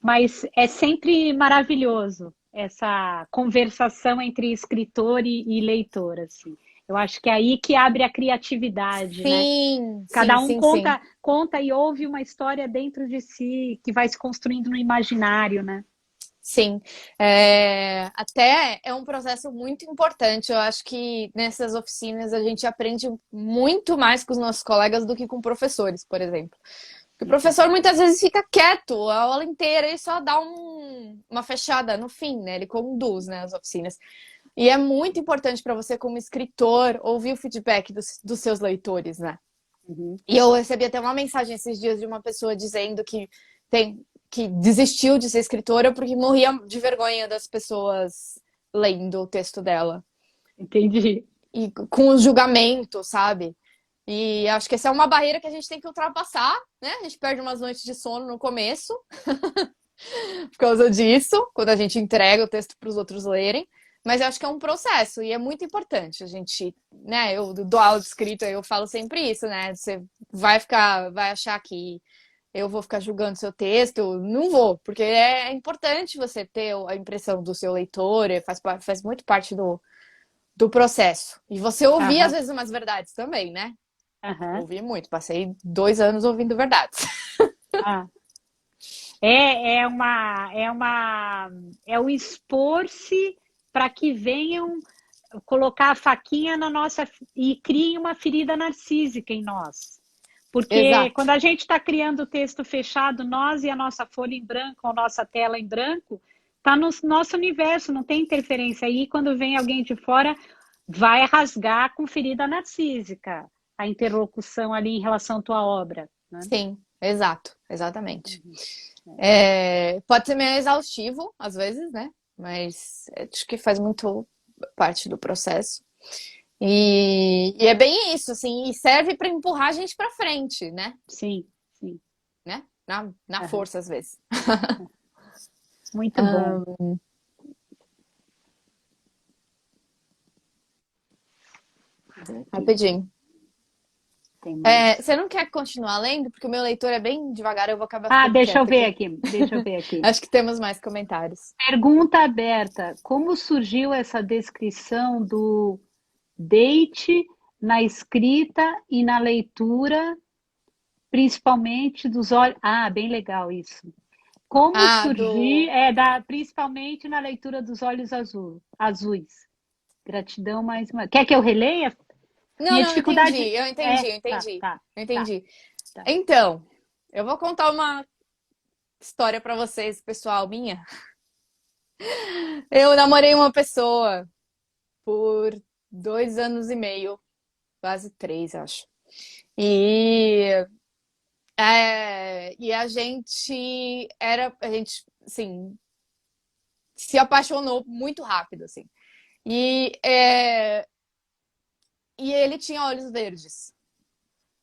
mas é sempre maravilhoso essa conversação entre escritor e leitor, assim. Eu acho que é aí que abre a criatividade, né? Sim, sim, Cada um sim, sim. conta e ouve uma história dentro de si que vai se construindo no imaginário, né? Sim, até é um processo muito importante. Eu acho que nessas oficinas a gente aprende muito mais com os nossos colegas do que com professores, por exemplo. Porque o professor muitas vezes fica quieto a aula inteira e só dá uma fechada no fim, né? Ele conduz, né, as oficinas. E é muito importante para você, como escritor, ouvir o feedback dos seus leitores, né? Uhum. E eu recebi até uma mensagem esses dias de uma pessoa dizendo que desistiu de ser escritora porque morria de vergonha das pessoas lendo o texto dela. Entendi. E com o julgamento, sabe? E acho que essa é uma barreira que a gente tem que ultrapassar, né? A gente perde umas noites de sono no começo por causa disso, quando a gente entrega o texto para os outros lerem. Mas eu acho que é um processo e é muito importante a gente, né? Eu dou aula de escrita, eu falo sempre isso, né? Você vai achar que eu vou ficar julgando seu texto? Não vou, porque é importante você ter a impressão do seu leitor, faz muito parte do processo. E você ouvir, às Aham, vezes, umas verdades também, né? aham. Ouvi muito, passei 2 anos ouvindo verdades. Ah. É o expor-se para que venham colocar a faquinha na nossa e criem uma ferida narcísica em nós. Porque Exato. quando a gente está criando o texto fechado, nós e a nossa folha em branco, ou nossa tela em branco, está no nosso universo, não tem interferência. Aí, quando vem alguém de fora, vai rasgar com ferida narcísica a interlocução ali em relação à tua obra, né? Sim, exato, exatamente. Uhum. Pode ser meio exaustivo, às vezes, né? Mas acho que faz muito parte do processo. E é bem isso, assim, e serve para empurrar a gente para frente, né? Sim, sim. Né? Na Aham. força, às vezes. Muito bom. Aqui, Rapidinho. tem mais. Você não quer continuar lendo? Porque o meu leitor é bem devagar, eu vou acabar ficando Deixa eu quieta ver aqui. aqui. Deixa eu ver aqui. Acho que temos mais comentários. Pergunta aberta. Como surgiu essa descrição do date na escrita e na leitura, principalmente dos olhos? Bem legal isso. Como Ah, surgir principalmente na leitura dos olhos azuis. Gratidão mais uma. Quer que eu releia? Não, Minha não, dificuldade eu entendi, eu tá, entendi. tá, Eu tá, entendi. tá. Então, eu vou contar uma história pra vocês, pessoal, minha. Eu namorei uma pessoa por 2 anos e meio, quase 3, acho. E, e a gente, assim, se apaixonou muito rápido, assim. E, e ele tinha olhos verdes.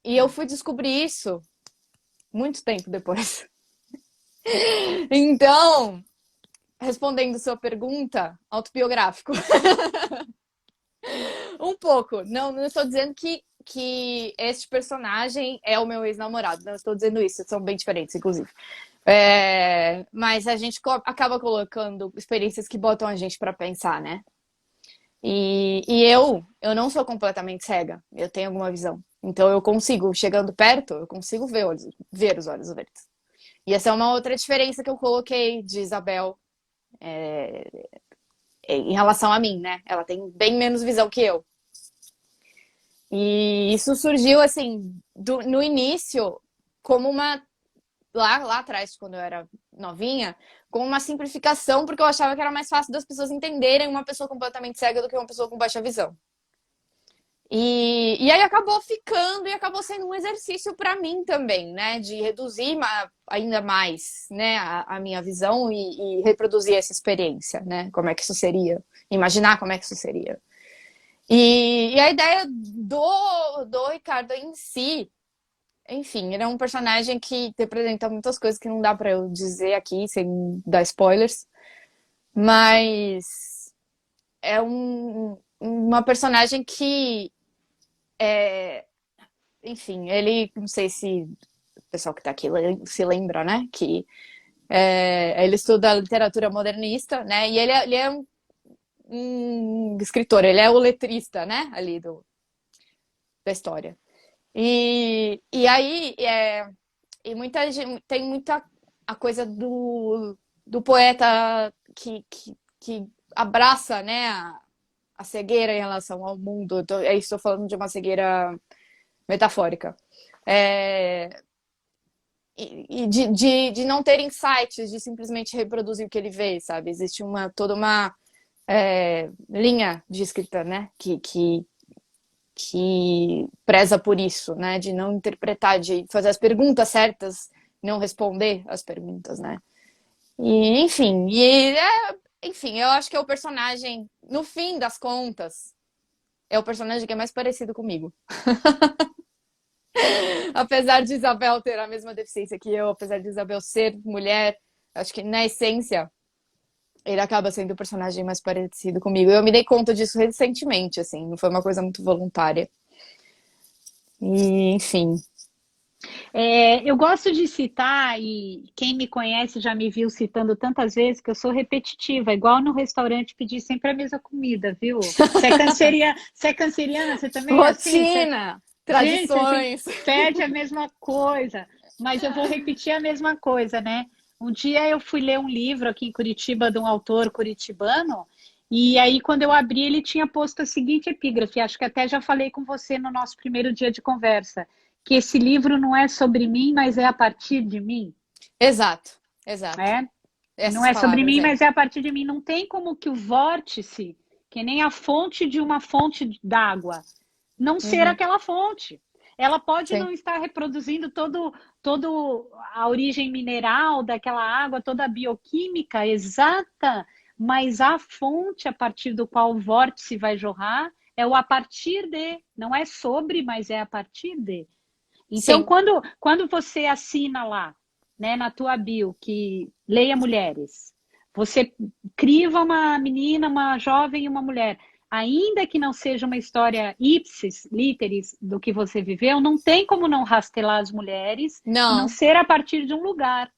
E eu fui descobrir isso muito tempo depois. Então, respondendo sua pergunta, autobiográfico. Um pouco. Não estou dizendo que este personagem é o meu ex-namorado. Não estou dizendo isso. São bem diferentes, inclusive. Mas a gente acaba colocando experiências que botam a gente para pensar, né? E eu não sou completamente cega. Eu tenho alguma visão. Então eu consigo, chegando perto, eu consigo ver os olhos verdes. E essa é uma outra diferença que eu coloquei de Isabel em relação a mim, né? Ela tem bem menos visão que eu. E isso surgiu, assim, no início, como uma. Lá atrás, quando eu era novinha, como uma simplificação, porque eu achava que era mais fácil das pessoas entenderem uma pessoa completamente cega do que uma pessoa com baixa visão. E aí acabou ficando e acabou sendo um exercício para mim também, né? De reduzir ainda mais, né, a minha visão e reproduzir essa experiência, né? Como é que isso seria? Imaginar como é que isso seria. E a ideia do Ricardo em si, enfim, ele é um personagem que representa muitas coisas que não dá para eu dizer aqui sem dar spoilers, mas é uma personagem que, enfim, ele, não sei se o pessoal que tá aqui se lembra, né? Que ele estuda literatura modernista, né? E ele é um escritor, ele é o letrista, né? Ali da história. E aí, e muita gente, tem muita a coisa do poeta que abraça, né, a cegueira em relação ao mundo. Estou falando de uma cegueira metafórica. E de não ter insights, de simplesmente reproduzir o que ele vê, sabe? Existe toda uma linha de escrita, né, que preza por isso, né? De não interpretar, de fazer as perguntas certas, não responder as perguntas, né? E, enfim, eu acho que é o personagem, no fim das contas, é o personagem que é mais parecido comigo. Apesar de Isabel ter a mesma deficiência que eu, apesar de Isabel ser mulher, acho que na essência ele acaba sendo o personagem mais parecido comigo. Eu me dei conta disso recentemente, assim, não foi uma coisa muito voluntária. E, enfim. Eu gosto de citar, e quem me conhece já me viu citando tantas vezes que eu sou repetitiva, igual no restaurante pedir sempre a mesma comida, viu? Você é canceriana, você também é assim? Rotina, Gente, a gente tradições. pede a mesma coisa, mas eu vou repetir a mesma coisa, né? Um dia eu fui ler um livro aqui em Curitiba de um autor curitibano, e aí quando eu abri ele tinha posto a seguinte epígrafe, acho que até já falei com você no nosso primeiro dia de conversa, que esse livro não é sobre mim, mas é a partir de mim, Exato, exato. né? Não Essas é sobre palavras mim, aí. mas é a partir de mim. Não tem como que o vórtice, que nem a fonte de uma fonte d'água, não ser Uhum, aquela fonte. Ela pode sim, não estar reproduzindo todo a origem mineral daquela água, toda a bioquímica exata, mas a fonte a partir do qual o vórtice vai jorrar é o a partir de, não é sobre, mas é a partir de. Então, sim. quando você assina lá, né, na tua bio, que leia mulheres, você criva uma menina, uma jovem e uma mulher, ainda que não seja uma história ipsis literis do que você viveu, não tem como não rastelar as mulheres e não Não, ser a partir de um lugar,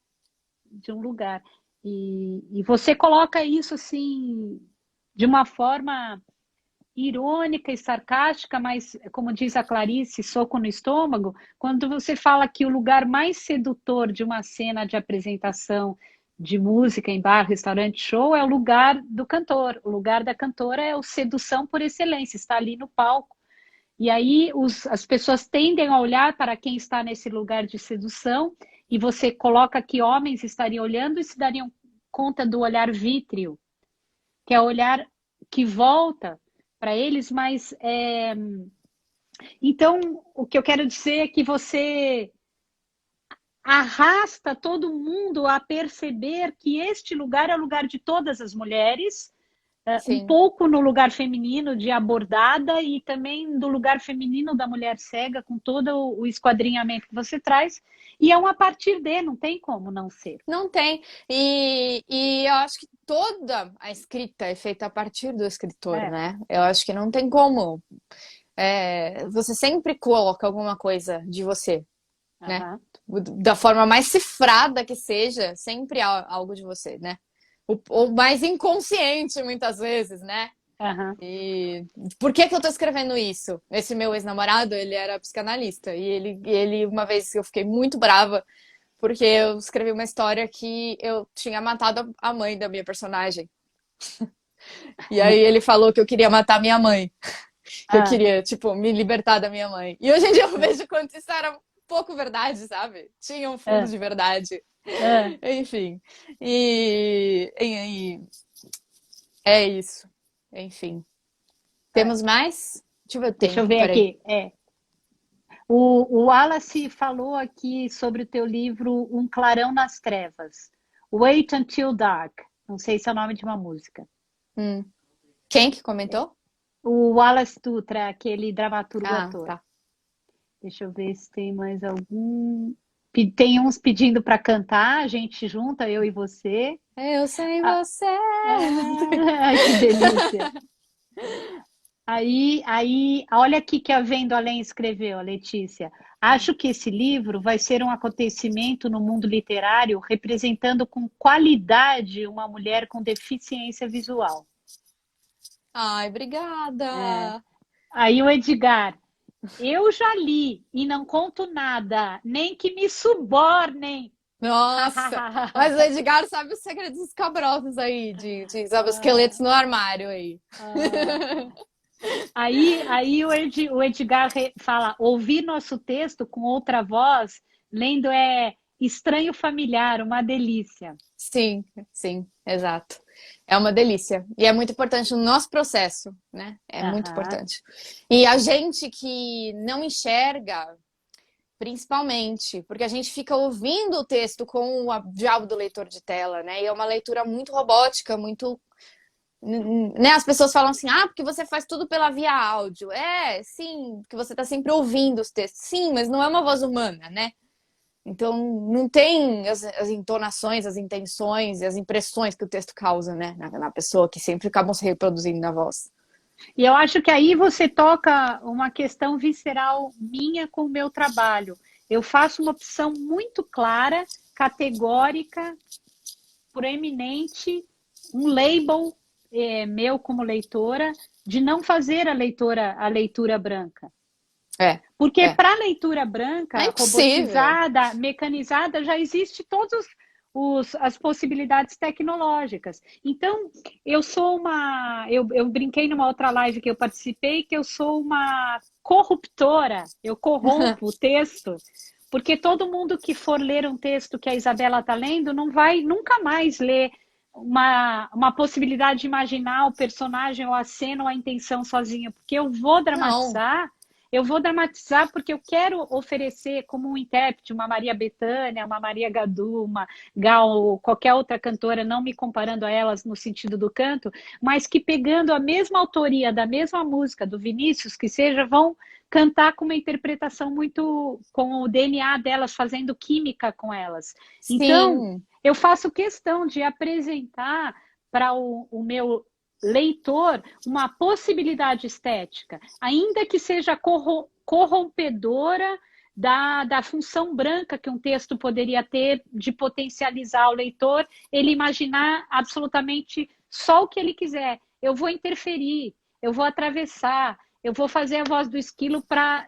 de um lugar. E você coloca isso assim de uma forma irônica e sarcástica, mas, como diz a Clarice, soco no estômago, quando você fala que o lugar mais sedutor de uma cena de apresentação de música em bar, restaurante, show, é o lugar do cantor. O lugar da cantora é o sedução por excelência, está ali no palco. E aí as pessoas tendem a olhar para quem está nesse lugar de sedução, e você coloca que homens estariam olhando e se dariam conta do olhar vítreo, que é o olhar que volta para eles, mas então o que eu quero dizer é que você arrasta todo mundo a perceber que este lugar é o lugar de todas as mulheres, um sim. pouco no lugar feminino de abordada e também do lugar feminino da mulher cega, com todo o esquadrinhamento que você traz, e é um a partir de, não tem como não ser. Não tem. E eu acho que toda a escrita é feita a partir do escritor, É, né? Eu acho que não tem como. Você sempre coloca alguma coisa de você, né? aham, Da forma mais cifrada que seja, sempre há algo de você, né? O mais inconsciente, muitas vezes, né? aham, E por que que eu tô escrevendo isso? Esse meu ex-namorado, ele era psicanalista. E ele, uma vez eu fiquei muito brava, porque eu escrevi uma história que eu tinha matado a mãe da minha personagem. E aí ele falou que eu queria matar minha mãe. Que eu ah, queria, tipo, me libertar da minha mãe. E hoje em dia eu vejo quanto isso era pouco verdade, sabe? Tinha um fundo ah, de verdade. ah. Enfim. E é isso. Enfim. Ah. Temos mais? Deixa eu ver o Deixa eu tempo, ver peraí. aqui. O Wallace falou aqui sobre o teu livro Um Clarão nas Trevas. Wait Until Dark. Não sei se é o nome de uma música. Hum. Quem que comentou? O Wallace Dutra, aquele dramaturgo Ah, ator. tá. Deixa eu ver se tem mais algum. Tem uns pedindo para cantar, a gente junta, eu e você. Eu sem Ah, você. ai, que delícia. Olha aqui que a Vendo Além escreveu, a Letícia. Acho que esse livro vai ser um acontecimento no mundo literário representando com qualidade uma mulher com deficiência visual. Ai, É. obrigada. Aí o Edgar, eu já li e não conto nada, nem que me subornem. Nossa, mas o Edgar sabe os segredos escabrosos aí, sabe, os esqueletos no armário aí. Aí o Edgar fala, ouvir nosso texto com outra voz, lendo é estranho familiar, uma delícia. Sim, sim, exato. É uma delícia. E é muito importante no nosso processo, né? É muito Aham. importante. E a gente que não enxerga, principalmente, porque a gente fica ouvindo o texto com o diabo do leitor de tela, né? E é uma leitura muito robótica, muito. Né? As pessoas falam assim, ah, porque você faz tudo pela via áudio. É, sim, porque você está sempre ouvindo os textos. Sim, mas não é uma voz humana, né? Então, não tem as entonações, as intenções e as impressões que o texto causa, né? Na pessoa, que sempre acabam se reproduzindo na voz. E eu acho que aí você toca uma questão visceral minha com o meu trabalho. Eu faço uma opção muito clara, categórica, proeminente, um label meu como leitora, de não fazer a leitura branca. É, Porque é. para a leitura É branca, impossível. robotizada, mecanizada, já existe todas as possibilidades tecnológicas. Então, eu sou uma. Eu brinquei numa outra live que eu participei que eu sou uma corruptora, eu corrompo o texto, porque todo mundo que for ler um texto que a Isabela está lendo não vai nunca mais ler uma possibilidade de imaginar o personagem ou a cena ou a intenção sozinha, porque Não. eu vou dramatizar porque eu quero oferecer como um intérprete uma Maria Bethânia, uma Maria Gadu, uma Gal, qualquer outra cantora, não me comparando a elas no sentido do canto, mas que pegando a mesma autoria da mesma música do Vinícius, que seja, vão cantar com uma interpretação muito com o DNA delas, fazendo química com elas. Então, Sim, eu faço questão de apresentar para o meu leitor uma possibilidade estética, ainda que seja corrompedora da função branca que um texto poderia ter de potencializar o leitor, ele imaginar absolutamente só o que ele quiser. Eu vou interferir, eu vou atravessar, eu vou fazer a voz do esquilo para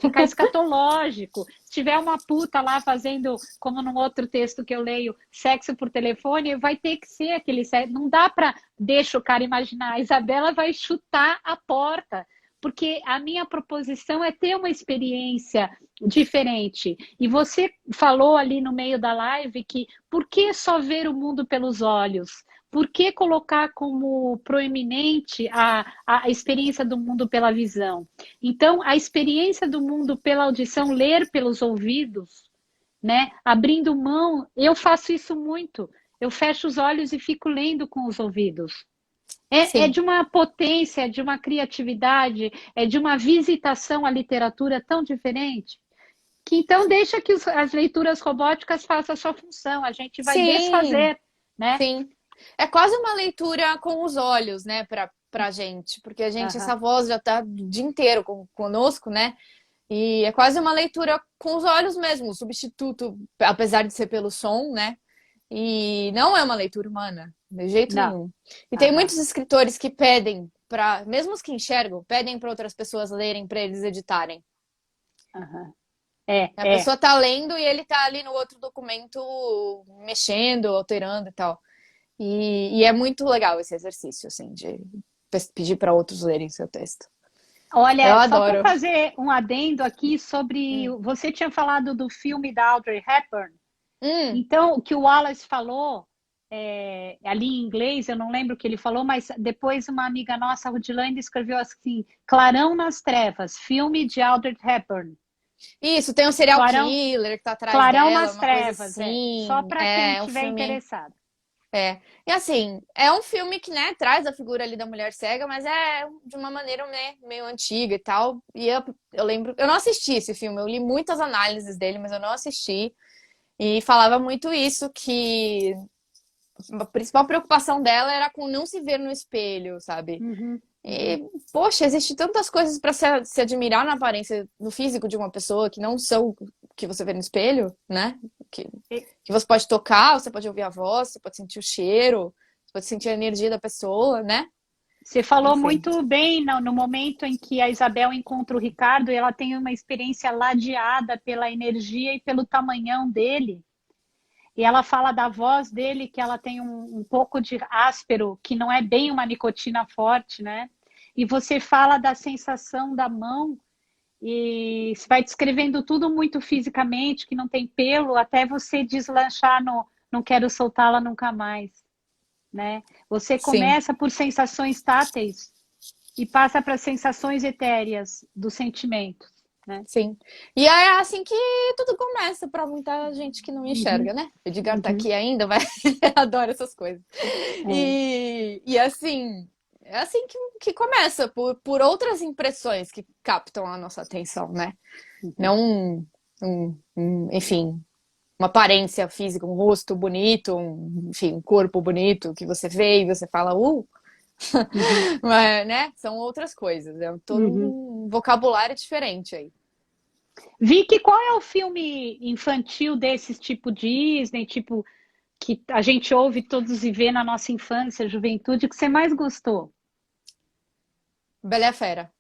ficar escatológico. Se tiver uma puta lá fazendo, como num outro texto que eu leio, sexo por telefone, vai ter que ser aquele sexo. Não dá para deixar o cara imaginar. A Isabela vai chutar a porta, porque a minha proposição é ter uma experiência diferente. E você falou ali no meio da live que por que só ver o mundo pelos olhos? Por que colocar como proeminente a experiência do mundo pela visão? Então, a experiência do mundo pela audição, ler pelos ouvidos, né? Abrindo mão, eu faço isso muito. Eu fecho os olhos e fico lendo com os ouvidos. É sim. de uma potência, é de uma criatividade, é de uma visitação à literatura tão diferente, que então deixa que as leituras robóticas façam a sua função, a gente vai Sim, desfazer, né? sim. É quase uma leitura com os olhos, né, pra gente, porque a gente, essa Aham. voz já tá o dia inteiro conosco, né? E é quase uma leitura com os olhos mesmo, o substituto, apesar de ser pelo som, né? E não é uma leitura humana, de jeito Não. nenhum. E tem Aham. muitos escritores que pedem para, mesmo os que enxergam, pedem para outras pessoas lerem para eles editarem. Aham. É, A é. pessoa tá lendo e ele tá ali no outro documento mexendo, alterando e tal. E é muito legal esse exercício, assim, de pedir para outros lerem seu texto. Eu Olha, só para adoro. fazer um adendo aqui sobre. Hum. Você tinha falado do filme da Audrey Hepburn. Hum. Então, o que o Wallace falou, ali em inglês, eu não lembro o que ele falou, mas depois uma amiga nossa, a Rudilane, escreveu assim: Clarão nas Trevas, filme de Audrey Hepburn. Isso, tem um serial Clarão, killer que tá atrás Clarão dela, nas uma coisa Trevas, é. Só assim. para quem É um tiver filme. interessado. É. E assim, é um filme que, né, traz a figura ali da mulher cega, mas é de uma maneira, né, meio antiga e tal. E eu lembro, eu não assisti esse filme, eu li muitas análises dele, mas eu não assisti. E falava muito isso, que a principal preocupação dela era com não se ver no espelho, sabe? Uhum. E, poxa, existe tantas coisas para se admirar na aparência, no físico de uma pessoa que não são o que você vê no espelho, né? Que, que você pode tocar, você pode ouvir a voz, você pode sentir o cheiro, você pode sentir a energia da pessoa, né? Você falou Enfim. muito bem no momento em que a Isabel encontra o Ricardo e ela tem uma experiência ladeada pela energia e pelo tamanhão dele. E ela fala da voz dele, que ela tem um pouco de áspero, que não é bem uma nicotina forte, né? E você fala da sensação da mão e você vai descrevendo tudo muito fisicamente, que não tem pelo, até você deslanchar no não quero soltá-la nunca mais, né? Você Sim, começa por sensações táteis e passa para sensações etéreas dos sentimentos, né? sim. E é assim que tudo começa para muita gente que não Uhum, enxerga, né? O Edgar tá uhum, aqui ainda, mas ele adora essas coisas. é. E assim, é assim que começa, por outras impressões que captam a nossa atenção, né? Uhum, Não enfim, uma aparência física, um rosto bonito, enfim, um corpo bonito que você vê e você fala, uhum, mas, né? São outras coisas, é todo uhum. um vocabulário diferente aí. Vicky, qual é o filme infantil desses tipo Disney, tipo que a gente ouve todos e vê na nossa infância, juventude, que você mais gostou? Bela e a Fera.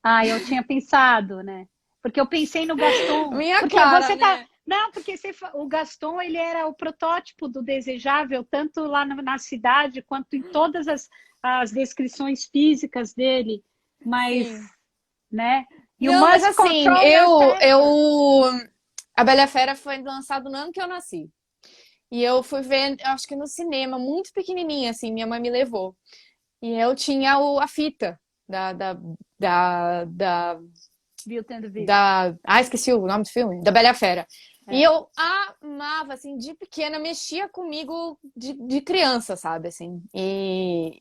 Ah, eu tinha pensado, né? Porque eu pensei no Gaston, Minha porque cara, você tá, né? não, porque o Gaston ele era o protótipo do desejável, tanto lá na cidade quanto em todas as descrições físicas dele, mas, Sim. né? You Não, mas must assim, control your temper. A Bela e a Fera foi lançado no ano que eu nasci. E eu fui ver, eu acho que no cinema, muito pequenininha, assim, minha mãe me levou. E eu tinha a fita da, da, da, Beauty and the Beast. esqueci o nome do filme, da Bela e a Fera. E É. eu amava, assim, de pequena, mexia comigo de criança, sabe, assim. E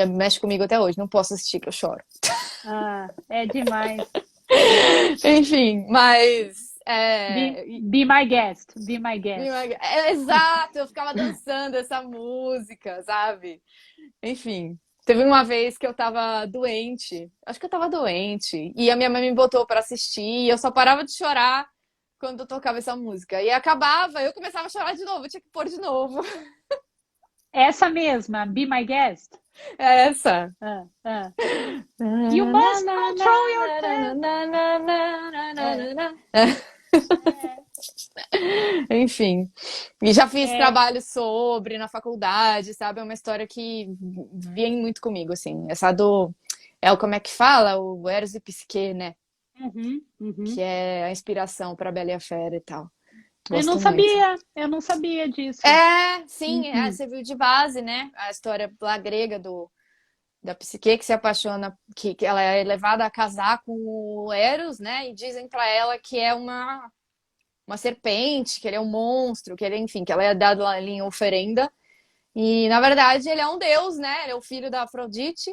mexe comigo até hoje, não posso assistir que eu choro. Ah, é demais. Enfim, mas Be my guest, be my guest. exato, eu ficava dançando essa música, sabe? Enfim, teve uma vez que eu tava doente, acho que eu tava doente, e a minha mãe me botou pra assistir, e eu só parava de chorar quando eu tocava essa música. E acabava, eu começava a chorar de novo, eu tinha que pôr de novo. Essa mesma, be my guest. É essa. Ah, ah. You must control your temper. É, é, Enfim, e já fiz é. trabalho sobre na faculdade, sabe? É uma história que vem muito comigo, assim. Essa como é que fala? O Eros e Psique, né? Uhum, Que uhum. é a inspiração para Bela e a Fera e tal. Gosto muito. Eu não sabia disso. É, sim, Uhum. você viu de base, né? A história lá grega da Psique que se apaixona, que ela é levada a casar com o Eros, né? E dizem para ela que é uma serpente, que ele é um monstro, que ele, enfim, que ela é dada ali em oferenda. E na verdade ele é um deus, né? Ele é o filho da Afrodite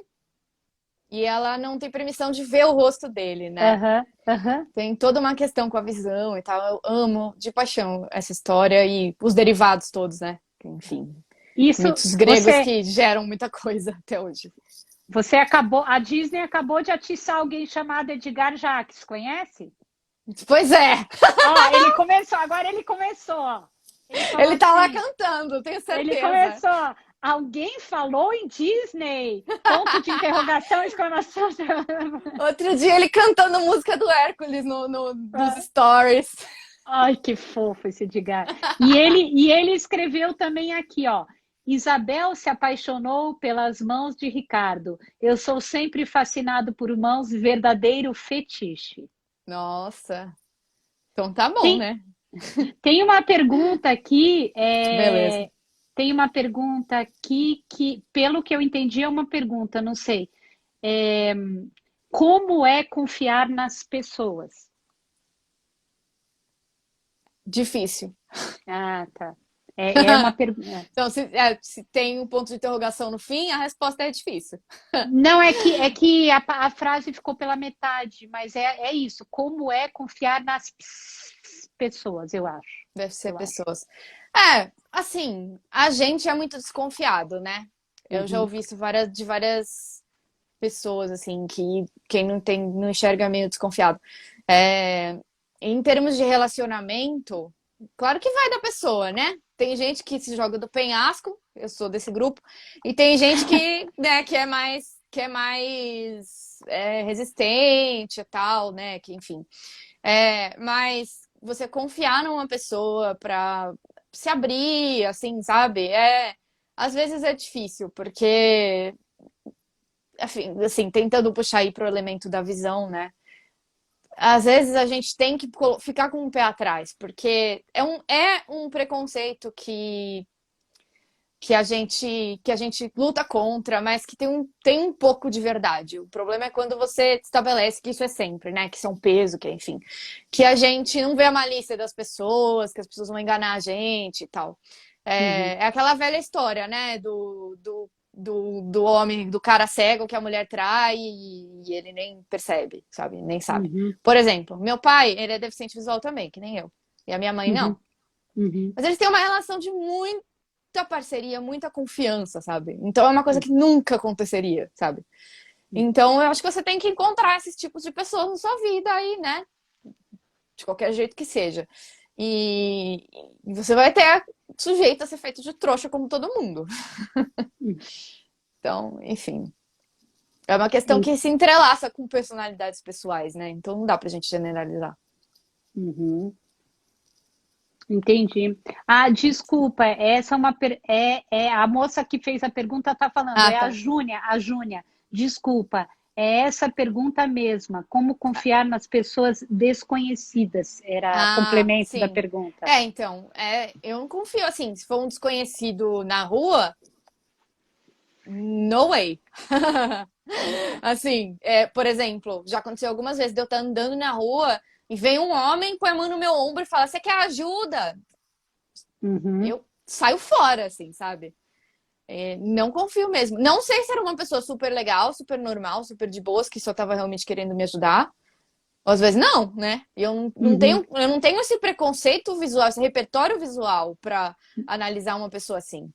e ela não tem permissão de ver o rosto dele, né? Aham, aham. Tem toda uma questão com a visão e tal. Eu amo de paixão essa história e os derivados todos, né? Enfim, Isso, mitos gregos que geram muita coisa até hoje. você acabou, a Disney acabou de atiçar alguém chamado Edgar Jacques, conhece? Pois é, Ó, ele começou, agora ele começou, ó. Ele falou ele tá lá assim, cantando, tenho ele certeza. começou, alguém falou em Disney? Ponto de interrogação, exclamação. Outro dia ele cantando música do Hércules nos stories. Ai, que fofo esse Edgar. E ele escreveu também aqui, ó. Isabel se apaixonou pelas mãos de Ricardo. Eu sou sempre fascinado por mãos, verdadeiro fetiche. Nossa, então tá bom, Tem, né? tem uma pergunta aqui, Beleza. tem uma pergunta aqui que, pelo que eu entendi, é uma pergunta, não sei. É, como é confiar nas pessoas? Difícil. Ah, tá. É uma pergunta. Então, se tem um ponto de interrogação no fim, a resposta é difícil. Não, é que a frase ficou pela metade, mas é isso. Como é confiar nas pessoas, eu acho. Deve ser Eu acho. pessoas. Assim, a gente é muito desconfiado, né? Eu já Uhum, ouvi isso de várias pessoas, assim, que quem não enxerga é meio desconfiado. É, em termos de relacionamento, claro que vai da pessoa, né? Tem gente que se joga do penhasco, eu sou desse grupo, e tem gente que, né, que é mais resistente e tal, né? Que, enfim. Mas você confiar numa pessoa pra se abrir, assim, sabe? Às vezes é difícil, porque, enfim, assim, tentando puxar aí pro elemento da visão, né? Às vezes a gente tem que ficar com o pé atrás, porque é um preconceito que a gente luta contra, mas que tem um pouco de verdade. O problema é quando você estabelece que isso é sempre, né? Que isso é um peso, que enfim. Que a gente não vê a malícia das pessoas, que as pessoas vão enganar a gente e tal. É aquela velha história, né? Do homem, do cara cego que a mulher trai e ele nem percebe, sabe? Nem sabe. Uhum, Por exemplo, meu pai, ele é deficiente visual também, que nem eu. E a minha mãe uhum, não. uhum, Mas eles têm uma relação de muita parceria, muita confiança, sabe? Então é uma coisa que nunca aconteceria, sabe? Então eu acho que você tem que encontrar esses tipos de pessoas na sua vida aí, né? De qualquer jeito que seja. E você vai ter sujeito a ser feito de trouxa como todo mundo. Então, enfim. É uma questão uhum, que se entrelaça com personalidades pessoais, né? Então não dá pra gente generalizar. uhum. Entendi. Ah, desculpa, essa é uma a moça que fez a pergunta está falando, Ah, é a tá. Júnia, a Júnia. Desculpa, é essa pergunta mesma. Como confiar nas pessoas desconhecidas? Era Ah, complemento da sim. pergunta. Então, eu não confio assim. Se for um desconhecido na rua, no way. Assim, por exemplo, já aconteceu algumas vezes de eu estar andando na rua e vem um homem, põe a mão no meu ombro e fala: Você quer ajuda? Uhum, Eu saio fora, assim, sabe? Não confio mesmo. Não sei se era uma pessoa super legal, super normal, super de boas, que só tava realmente querendo me ajudar. Ou às vezes não, né? E uhum, eu não tenho esse preconceito visual, esse repertório visual pra analisar uma pessoa assim,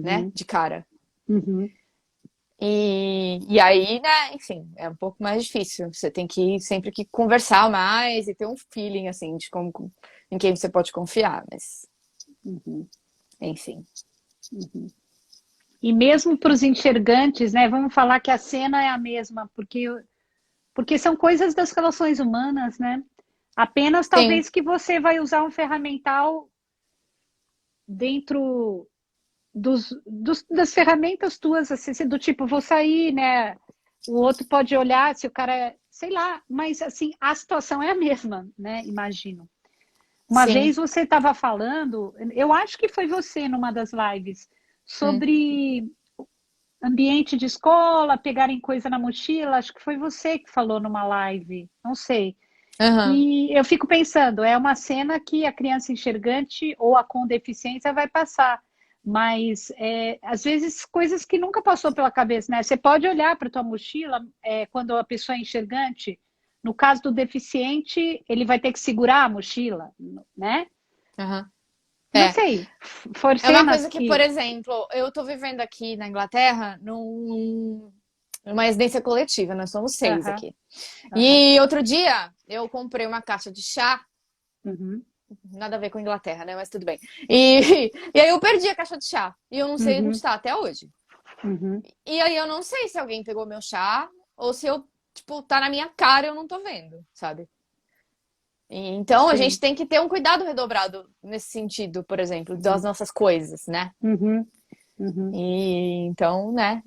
né? uhum, De cara. uhum. E aí, né, enfim, é um pouco mais difícil. Você tem que sempre que conversar mais e ter um feeling, assim, de como, em quem você pode confiar. Mas, Uhum, enfim. uhum. E mesmo para os enxergantes, né? Vamos falar que a cena é a mesma, porque são coisas das relações humanas, né? Apenas Sim. talvez que você vai usar um ferramental dentro das ferramentas tuas, assim, do tipo, vou sair, né? O outro pode olhar se o cara, sei lá, mas assim, a situação é a mesma, né? Imagino. Uma Sim. vez você estava falando, eu acho que foi você numa das lives, Hum. sobre ambiente de escola, pegarem coisa na mochila, acho que foi você que falou numa live, não sei. Aham. E eu fico pensando, é uma cena que a criança enxergante ou a com deficiência vai passar, mas às vezes coisas que nunca passou pela cabeça, né? Você pode olhar para a tua mochila quando a pessoa é enxergante. No caso do deficiente, ele vai ter que segurar a mochila, né? Aham. Não É. sei, for É uma cenas coisa que, por que. exemplo, eu tô vivendo aqui na Inglaterra numa residência coletiva, nós somos 6 Aham, aqui. aham, E outro dia eu comprei uma caixa de chá, uhum, nada a ver com a Inglaterra, né? Mas tudo bem. E aí eu perdi a caixa de chá. E eu não sei onde uhum, está até hoje. uhum, E aí eu não sei se alguém pegou meu chá ou se eu, tipo, tá na minha cara e eu não tô vendo, sabe? Então a gente sim, tem que ter um cuidado redobrado nesse sentido, por exemplo, das nossas coisas, né? uhum, uhum. E então, né,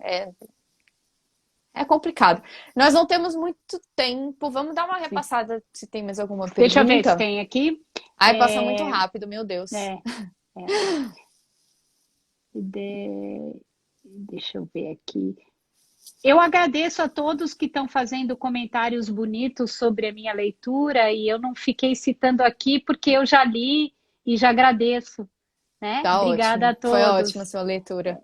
é complicado. Nós não temos muito tempo. Vamos dar uma Sim. repassada se tem mais alguma Deixa eu ver se pergunta. tem aqui. Ai, passa muito É, rápido, meu Deus. é, é. Deixa eu ver aqui. Eu agradeço a todos que estão fazendo comentários bonitos sobre a minha leitura e eu não fiquei citando aqui porque eu já li e já agradeço, né? Tá Obrigada ótimo. a Foi ótima a todos. sua leitura.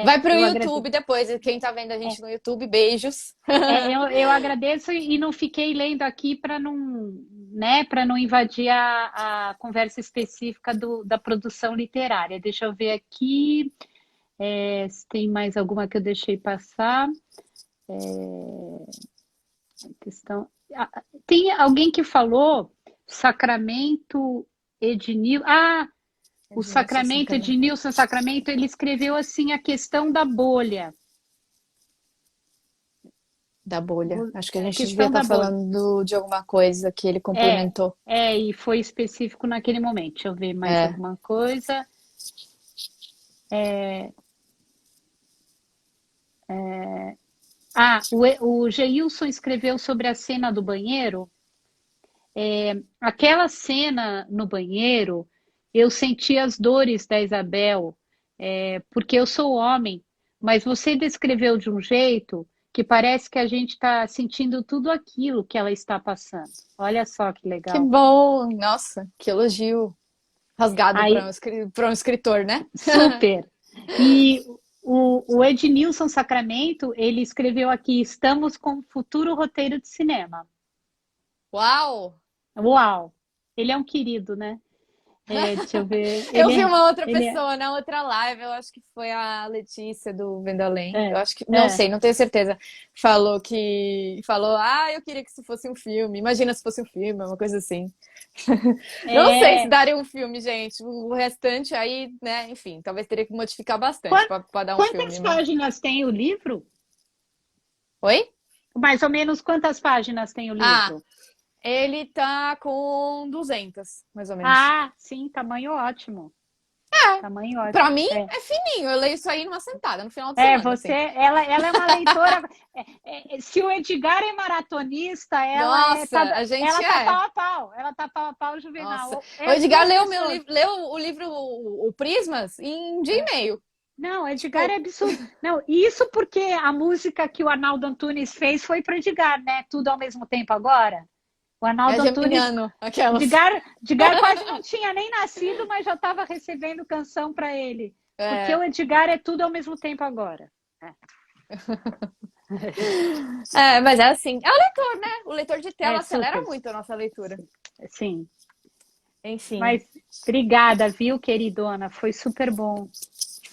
Vai pro Eu agradeço. YouTube depois. Quem tá vendo a gente no YouTube, beijos. Eu agradeço e não fiquei lendo aqui para não, né, para não invadir a conversa específica da produção literária. Deixa eu ver aqui se tem mais alguma que eu deixei passar. Questão... Tem alguém que falou Sacramento Ednilson. O Sacramento Ednilson Sacramento, ele escreveu assim a questão da bolha. Da bolha. Acho que a gente questão devia estar da bolha. falando de alguma coisa que ele complementou. E foi específico naquele momento. Deixa eu ver mais alguma coisa. O Geilson escreveu sobre a cena do banheiro. Aquela cena no banheiro, eu senti as dores da Isabel, porque eu sou homem, mas você descreveu de um jeito que parece que a gente está sentindo tudo aquilo que ela está passando. Olha só que Que legal. bom! Nossa, que elogio rasgado Aí, para um escritor, né? super! E o Ednilson Sacramento, ele escreveu aqui, estamos com um futuro roteiro de cinema. Uau! Uau! Ele é um querido, né? Deixa eu ver. Eu vi uma outra pessoa na outra live, eu acho que foi a Letícia do Vendo Além. Eu acho que, não sei, não tenho certeza. Falou, eu queria que isso fosse um filme. Imagina se fosse um filme, uma coisa assim. Não sei se daria um filme, gente. O restante aí, né, enfim, talvez teria que modificar bastante para dar um filme. Quantas páginas tem o livro? Oi? Mais ou menos quantas páginas tem o livro? Ele tá com 200, mais ou menos. Sim, tamanho ótimo. Tamanho ótimo. Pra mim, é fininho. Eu leio isso aí numa sentada, no final de semana. Você, assim. ela é uma leitora. Se o Edgar é maratonista, ela a gente tá pau a pau. Ela tá pau a pau, Juvenal. O Edgar leu o livro, o Prismas, em um dia e meio. Não, Edgar é absurdo. Não, isso porque a música que o Arnaldo Antunes fez foi para Edgar, né? Tudo ao mesmo tempo agora. O Arnaldo Antunes. Edgar quase não tinha nem nascido, mas já estava recebendo canção para ele. Porque o Edgar é tudo ao mesmo tempo agora. Mas é assim. É o leitor, né? O leitor de tela acelera muito a nossa leitura. Sim. Enfim. Mas obrigada, viu, queridona? Foi super bom.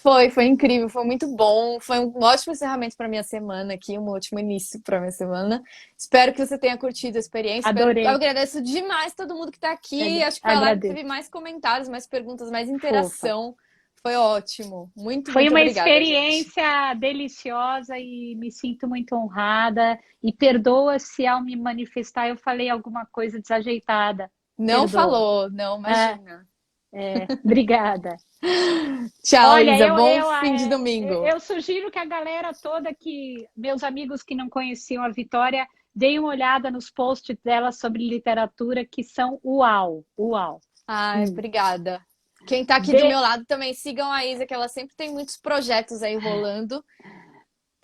Foi incrível, foi muito bom. Foi um ótimo encerramento para minha semana aqui, um ótimo início para minha semana. Espero que você tenha curtido a experiência. Adorei. Eu agradeço demais todo mundo que está aqui. Acho que foi lá que teve mais comentários, mais perguntas, mais interação. Foi ótimo. Muito Foi uma obrigada, experiência deliciosa e me sinto muito honrada. E perdoa se ao me manifestar eu falei alguma coisa desajeitada. Não falou, não, imagina. Obrigada. Tchau, Isa. Bom fim de domingo. Eu sugiro que a galera toda, meus amigos que não conheciam a Vitória, deem uma olhada nos posts dela sobre literatura, que são uau. Obrigada. Quem tá aqui do meu lado também, sigam a Isa, que ela sempre tem muitos projetos aí rolando.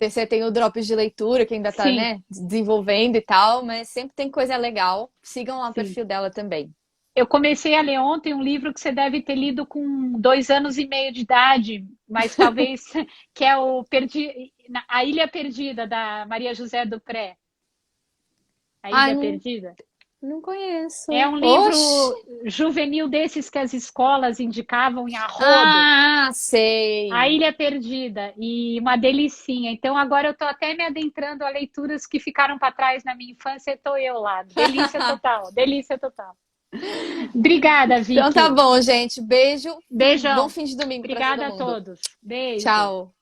Você tem o Drops de Leitura, que ainda tá, né, desenvolvendo e tal, mas sempre tem coisa legal. Sigam lá o perfil dela também. Eu comecei a ler ontem um livro que você deve ter lido com 2 anos e meio de idade, mas talvez, que é A Ilha Perdida, da Maria José Dupré. A Ilha Perdida? Não conheço. É um livro juvenil desses que as escolas indicavam em arrodo. Sei. A Ilha Perdida. E uma delicinha. Então agora eu estou até me adentrando a leituras que ficaram para trás na minha infância e estou eu lá. Delícia total. Delícia total. Obrigada, Vicky. Então tá bom, gente. Beijo. Beijão. Bom fim de domingo. Obrigada pra todo mundo. a todos. Beijo. Tchau.